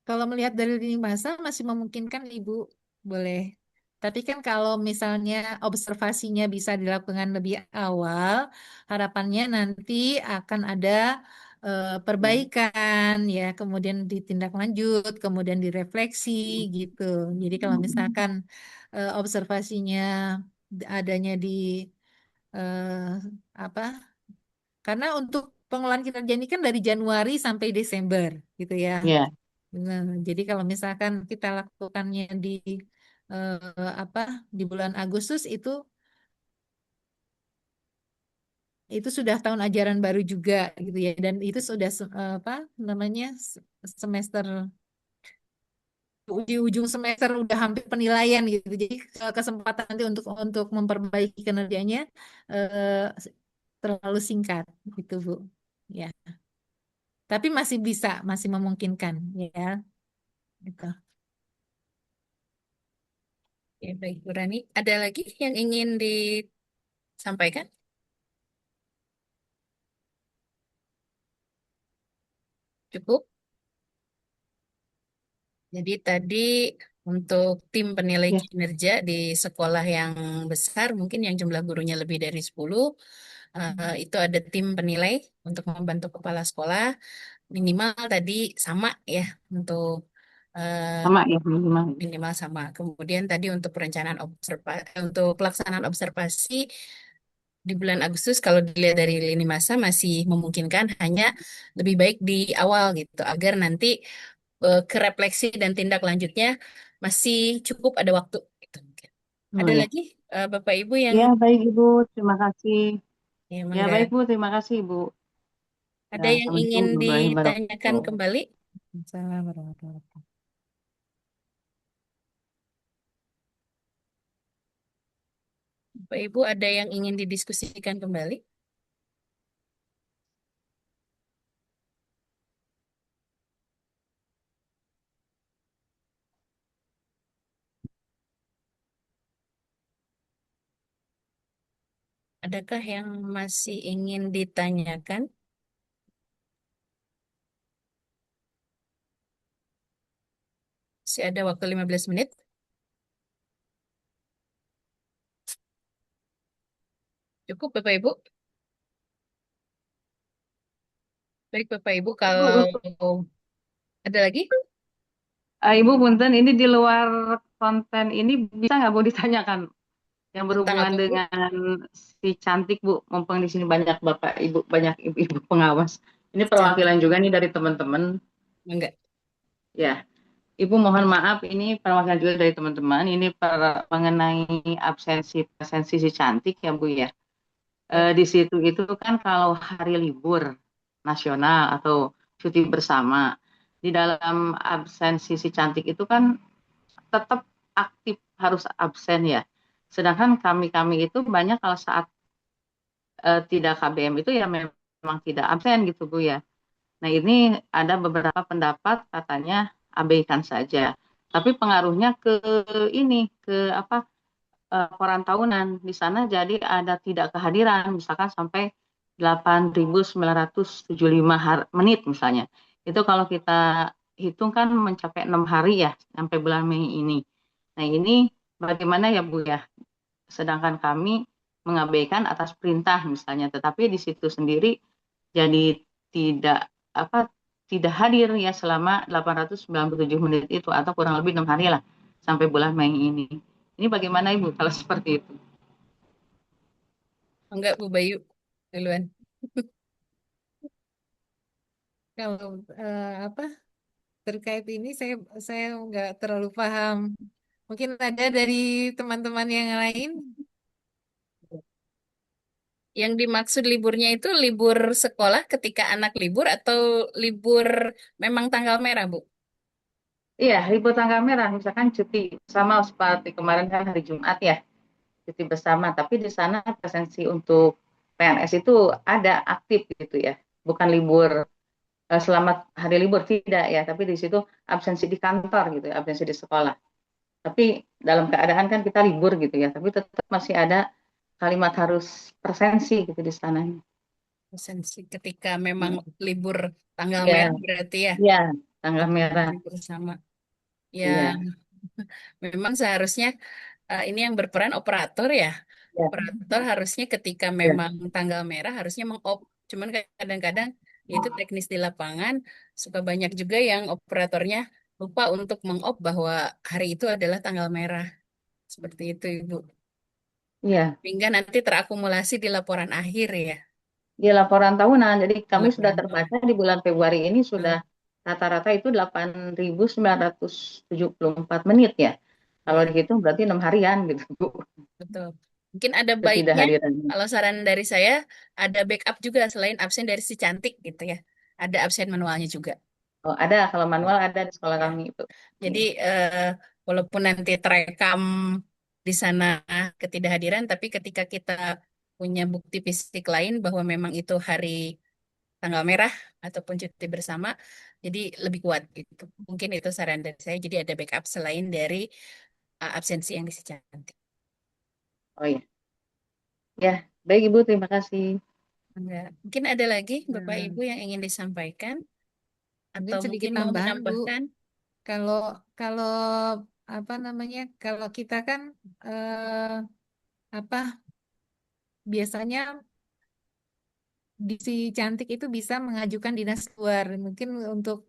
Kalau melihat dari lini masa masih memungkinkan Ibu boleh. Tapi kan kalau misalnya observasinya bisa dilakukan lebih awal, harapannya nanti akan ada Ya. perbaikan ya, kemudian ditindaklanjut, kemudian direfleksi gitu. Jadi kalau misalkan observasinya adanya di eh, apa? Karena untuk pengelolaan kinerja ini kan dari Januari sampai Desember gitu ya. Ya. Nah, jadi kalau misalkan kita lakukannya di apa di bulan Agustus itu sudah tahun ajaran baru juga gitu ya, dan itu sudah apa namanya semester di ujung semester udah hampir penilaian gitu. Jadi kesempatan nanti untuk memperbaiki kinerjanya eh, terlalu singkat gitu Bu. Ya, tapi masih bisa, masih memungkinkan ya. Gitu. Ya, baik, Bu Rani. Ada lagi yang ingin disampaikan? Cukup? Jadi tadi untuk tim penilai Ya. kinerja di sekolah yang besar, mungkin yang jumlah gurunya lebih dari 10, itu ada tim penilai untuk membantu kepala sekolah. Minimal tadi sama ya untuk Sama ya minimal. minimal sama. Kemudian tadi untuk perencanaan untuk pelaksanaan observasi di bulan Agustus kalau dilihat dari lini masa masih memungkinkan, hanya lebih baik di awal gitu agar nanti kerefleksi dan tindak lanjutnya masih cukup ada waktu gitu mungkin. Oh Ada ya. lagi Bapak Ibu yang Ya baik Ibu, terima kasih. ya Ya mangga. baik Bu, terima kasih Ibu. Ya, Ada yang Assalamualaikum ingin warahmatullahi ditanyakan wabarakatuh. kembali? Assalamualaikum warahmatullahi wabarakatuh. Bapak Ibu ada yang ingin didiskusikan kembali? Adakah yang masih ingin ditanyakan? Masih ada waktu 15 menit. Cukup Bapak Ibu? Baik Bapak Ibu, Ibu, kalau untuk ada lagi Ibu punten ini di luar konten ini bisa nggak Bu ditanyakan yang tentang berhubungan apa Bu? dengan si cantik Bu, mumpung di sini banyak Bapak Ibu, banyak ibu-ibu pengawas. Ini Cantik. perwakilan juga nih dari teman-teman. Enggak. Ya, Ibu mohon maaf ini perwakilan juga dari teman-teman. Ini mengenai absensi presensi si cantik ya Bu ya. Ya. Di situ itu kan kalau hari libur nasional atau cuti bersama, di dalam absensi si cantik itu kan tetap aktif harus absen ya. Sedangkan kami itu banyak kalau saat tidak KBM itu ya memang tidak absen gitu Bu ya. Nah ini ada beberapa pendapat katanya abaikan saja. Tapi pengaruhnya ke ini ke apa laporan tahunan di sana jadi ada tidak kehadiran misalkan sampai 8.975 menit misalnya. Itu kalau kita hitung kan mencapai 6 hari ya sampai bulan Mei ini. Nah ini bagaimana ya Bu ya? Sedangkan kami mengabaikan atas perintah misalnya, tetapi di situ sendiri jadi tidak apa tidak hadir ya selama 897 menit itu atau kurang lebih 6 hari lah sampai bulan Mei ini. Ini bagaimana Ibu kalau seperti itu? Enggak, Bu Bayu duluan. Kalau apa terkait ini saya nggak terlalu paham. Mungkin ada dari teman-teman yang lain. Yang dimaksud liburnya itu libur sekolah ketika anak libur atau libur memang tanggal merah, Bu? Iya, libur tanggal merah, misalkan cuti sama seperti kemarin kan hari Jumat ya, cuti bersama. Tapi di sana presensi untuk PNS itu ada aktif gitu ya, bukan libur selamat hari libur tidak ya, tapi di situ absensi di kantor gitu ya, absensi di sekolah. Tapi dalam keadaan kan kita libur gitu ya, tapi tetap masih ada kalimat harus presensi gitu di sana. Presensi ketika memang libur tanggal Ya, merah berarti ya, ya, tanggal merah. libur sama. Ya, Iya, memang seharusnya ini yang berperan operator ya. ya, Operator harusnya ketika ya, memang tanggal merah harusnya mengop. Cuman kadang-kadang itu teknis di lapangan suka banyak juga yang operatornya lupa untuk mengop bahwa hari itu adalah tanggal merah. Seperti itu, Ibu. iya. Sehingga nanti terakumulasi di laporan akhir ya. Di laporan tahunan. Jadi Di kami sudah laporan terbaca tahun. di bulan Februari ini sudah Hmm, rata-rata itu 8.974 menit ya. Kalau ya, dihitung berarti 6 harian gitu Bu, betul. Mungkin ada baiknya ketidakhadiran. kalau saran dari saya ada backup juga selain absen dari si cantik gitu ya. Ada absen manualnya juga. Oh, ada kalau manual ada di sekolah Ya. kami itu. Jadi walaupun nanti terekam di sana ketidakhadiran, tapi ketika kita punya bukti fisik lain bahwa memang itu hari tanggal merah ataupun cuti bersama, jadi lebih kuat gitu. Mungkin itu saran dari saya. Jadi ada backup selain dari absensi yang disi cantik. Oh iya. Ya, baik Ibu, terima kasih. Enggak. Mungkin ada lagi Bapak Nah, Ibu yang ingin disampaikan mungkin atau sedikit mungkin mau tambahan, Bu. menambahkan. Kalau kalau apa namanya? Kalau kita kan apa biasanya si cantik itu bisa mengajukan dinas luar, mungkin untuk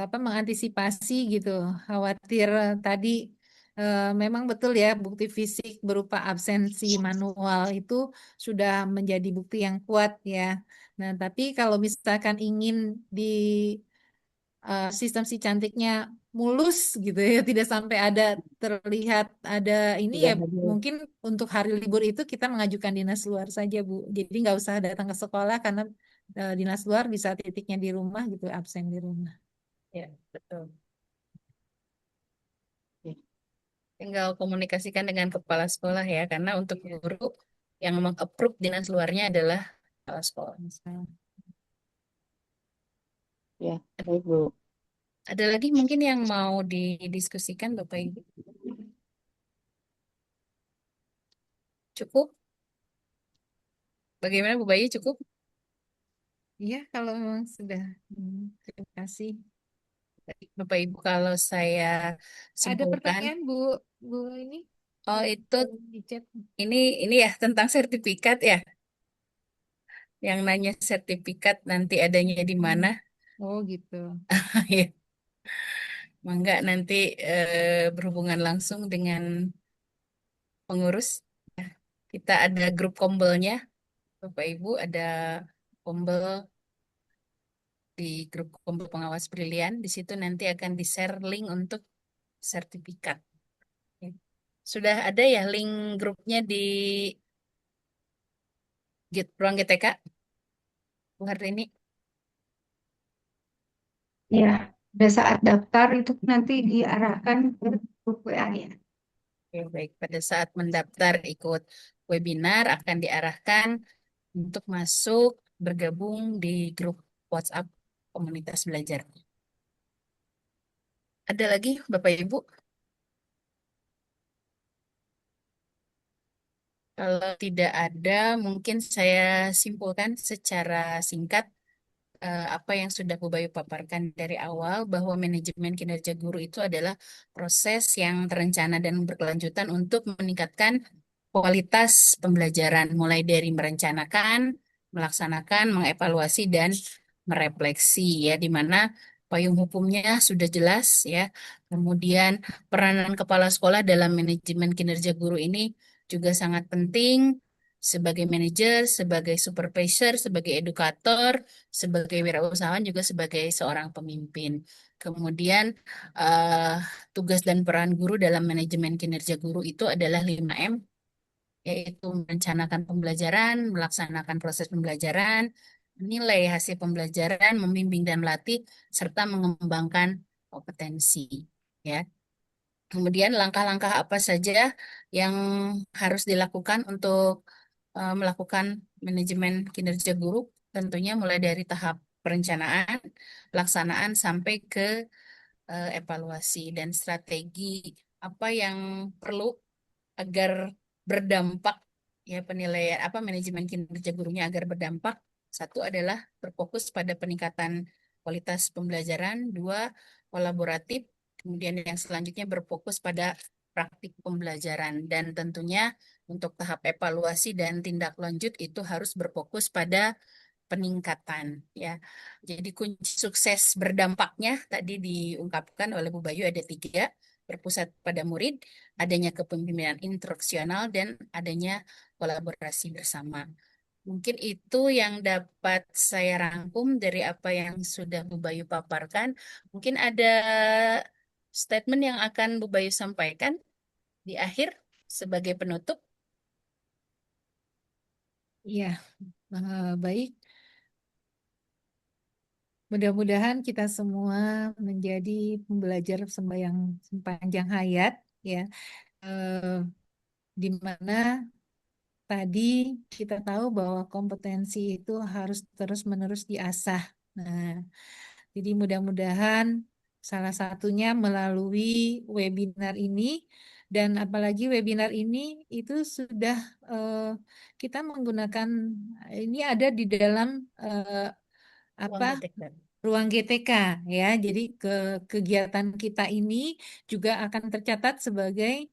apa mengantisipasi gitu. Khawatir tadi memang betul ya bukti fisik berupa absensi manual itu sudah menjadi bukti yang kuat ya. Nah, tapi kalau misalkan ingin di sistem si cantiknya mulus gitu ya, tidak sampai ada terlihat ada ini ya Tidak hadir. mungkin untuk hari libur itu kita mengajukan dinas luar saja Bu. Jadi nggak usah datang ke sekolah karena dinas luar bisa titiknya di rumah gitu, absen di rumah. Ya, betul. Ya, Tinggal komunikasikan dengan kepala sekolah ya, karena untuk Iya. guru yang meng-approve dinas luarnya adalah kepala sekolah. Misal. ya, baik Bu. Ada lagi mungkin yang mau didiskusikan Bapak Ibu? Cukup? Bagaimana Bu Bayu, cukup? Iya, kalau memang sudah. Terima kasih. Baik, Bapak Ibu, kalau saya Ada simpulkan, pertanyaan Bu, Bu ini oh itu di chat. ini ya tentang sertifikat ya, yang nanya sertifikat nanti adanya di Hmm. mana? Oh gitu. Ya, mangga nanti berhubungan langsung dengan pengurus. Kita ada grup kombelnya, Bapak Ibu, ada kombel di grup kombel pengawas brilian. Di situ nanti akan di-share link untuk sertifikat. Ya. Sudah ada ya link grupnya di ruang GTK, Bu Hartini? Ya, pada saat daftar itu nanti diarahkan ke grup WA ya. Oke, baik. Pada saat mendaftar ikut webinar akan diarahkan untuk masuk bergabung di grup WhatsApp komunitas belajar. Ada lagi, Bapak Ibu? Kalau tidak ada, mungkin saya simpulkan secara singkat apa yang sudah Bu Bayu paparkan dari awal bahwa manajemen kinerja guru itu adalah proses yang terencana dan berkelanjutan untuk meningkatkan kualitas pembelajaran mulai dari merencanakan, melaksanakan, mengevaluasi dan merefleksi ya di mana payung hukumnya sudah jelas ya. Kemudian peranan kepala sekolah dalam manajemen kinerja guru ini juga sangat penting sebagai manajer, sebagai supervisor, sebagai edukator, sebagai wirausahawan juga sebagai seorang pemimpin. Kemudian eh, tugas dan peran guru dalam manajemen kinerja guru itu adalah 5M, yaitu merencanakan pembelajaran, melaksanakan proses pembelajaran, menilai hasil pembelajaran, membimbing dan melatih, serta mengembangkan kompetensi. Ya. Kemudian langkah-langkah apa saja yang harus dilakukan untuk melakukan manajemen kinerja guru? Tentunya mulai dari tahap perencanaan, pelaksanaan sampai ke evaluasi dan strategi apa yang perlu agar berdampak ya penilaian apa manajemen kinerja gurunya agar berdampak. Satu adalah berfokus pada peningkatan kualitas pembelajaran, dua kolaboratif, kemudian yang selanjutnya berfokus pada praktik pembelajaran dan tentunya untuk tahap evaluasi dan tindak lanjut itu harus berfokus pada peningkatan ya. Jadi kunci sukses berdampaknya tadi diungkapkan oleh Bu Bayu ada tiga, berpusat pada murid, adanya kepemimpinan instruksional, dan adanya kolaborasi bersama. Mungkin itu yang dapat saya rangkum dari apa yang sudah Bu Bayu paparkan. Mungkin ada statement yang akan Bu Bayu sampaikan di akhir sebagai penutup. Iya, baik. Mudah-mudahan kita semua menjadi pembelajar sembahyang sepanjang hayat, ya, eh, di mana tadi kita tahu bahwa kompetensi itu harus terus-menerus diasah. Nah, jadi mudah-mudahan salah satunya melalui webinar ini dan apalagi webinar ini itu sudah eh, kita menggunakan ini ada di dalam Uang apa GTK. ruang GTK ya. Jadi kegiatan kita ini juga akan tercatat sebagai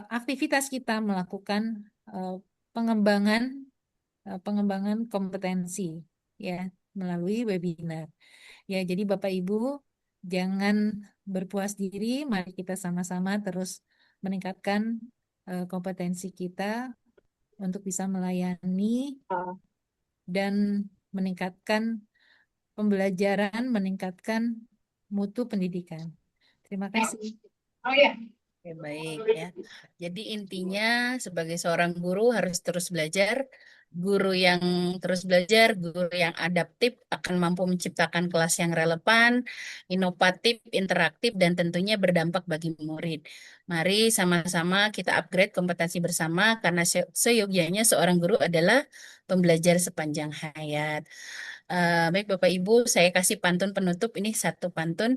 aktivitas kita melakukan eh, pengembangan pengembangan kompetensi ya melalui webinar. Ya, jadi Bapak Ibu jangan berpuas diri, mari kita sama-sama terus meningkatkan kompetensi kita untuk bisa melayani dan meningkatkan pembelajaran, meningkatkan mutu pendidikan. Terima kasih. Oke, baik ya. Jadi intinya sebagai seorang guru harus terus belajar. Guru yang terus belajar, guru yang adaptif akan mampu menciptakan kelas yang relevan, inovatif, interaktif, dan tentunya berdampak bagi murid. Mari sama-sama kita upgrade kompetensi bersama karena seyogyanya seorang guru adalah pembelajar sepanjang hayat. Baik Bapak Ibu, saya kasih pantun penutup ini satu pantun.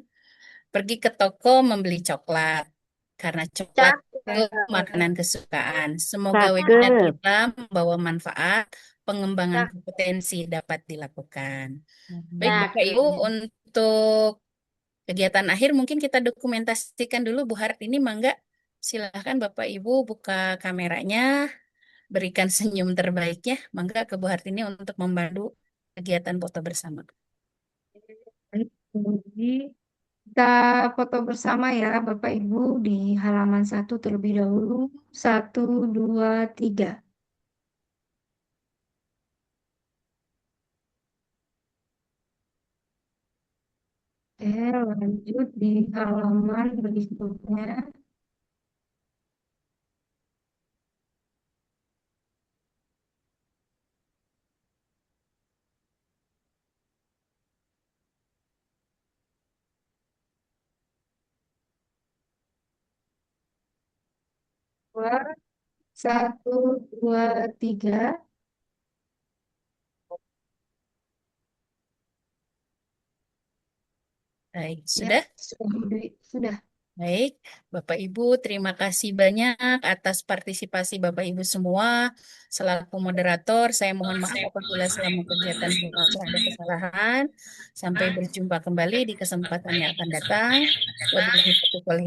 Pergi ke toko membeli coklat. Karena coklat itu makanan kesukaan. Semoga webinar Cakep. kita membawa manfaat, pengembangan kompetensi dapat dilakukan. Baik, Bapak Ibu, untuk kegiatan akhir mungkin kita dokumentasikan dulu Bu Hartini, mangga. Silahkan Bapak Ibu buka kameranya, berikan senyum terbaiknya. Mangga ke Bu Hartini untuk membantu kegiatan foto bersama. Baik, jadi kita foto bersama ya Bapak Ibu di halaman 1 terlebih dahulu. 1, 2, 3. Oke, lanjut di halaman berikutnya. dua, satu, dua, tiga. Baik, Ya, sudah? sudah. Baik, Bapak Ibu, terima kasih banyak atas partisipasi Bapak Ibu semua. Selaku moderator, saya mohon maaf apabila selama kegiatan berlangsung ada kesalahan. Sampai berjumpa kembali di kesempatan yang akan datang. Wabillahi taufiq wal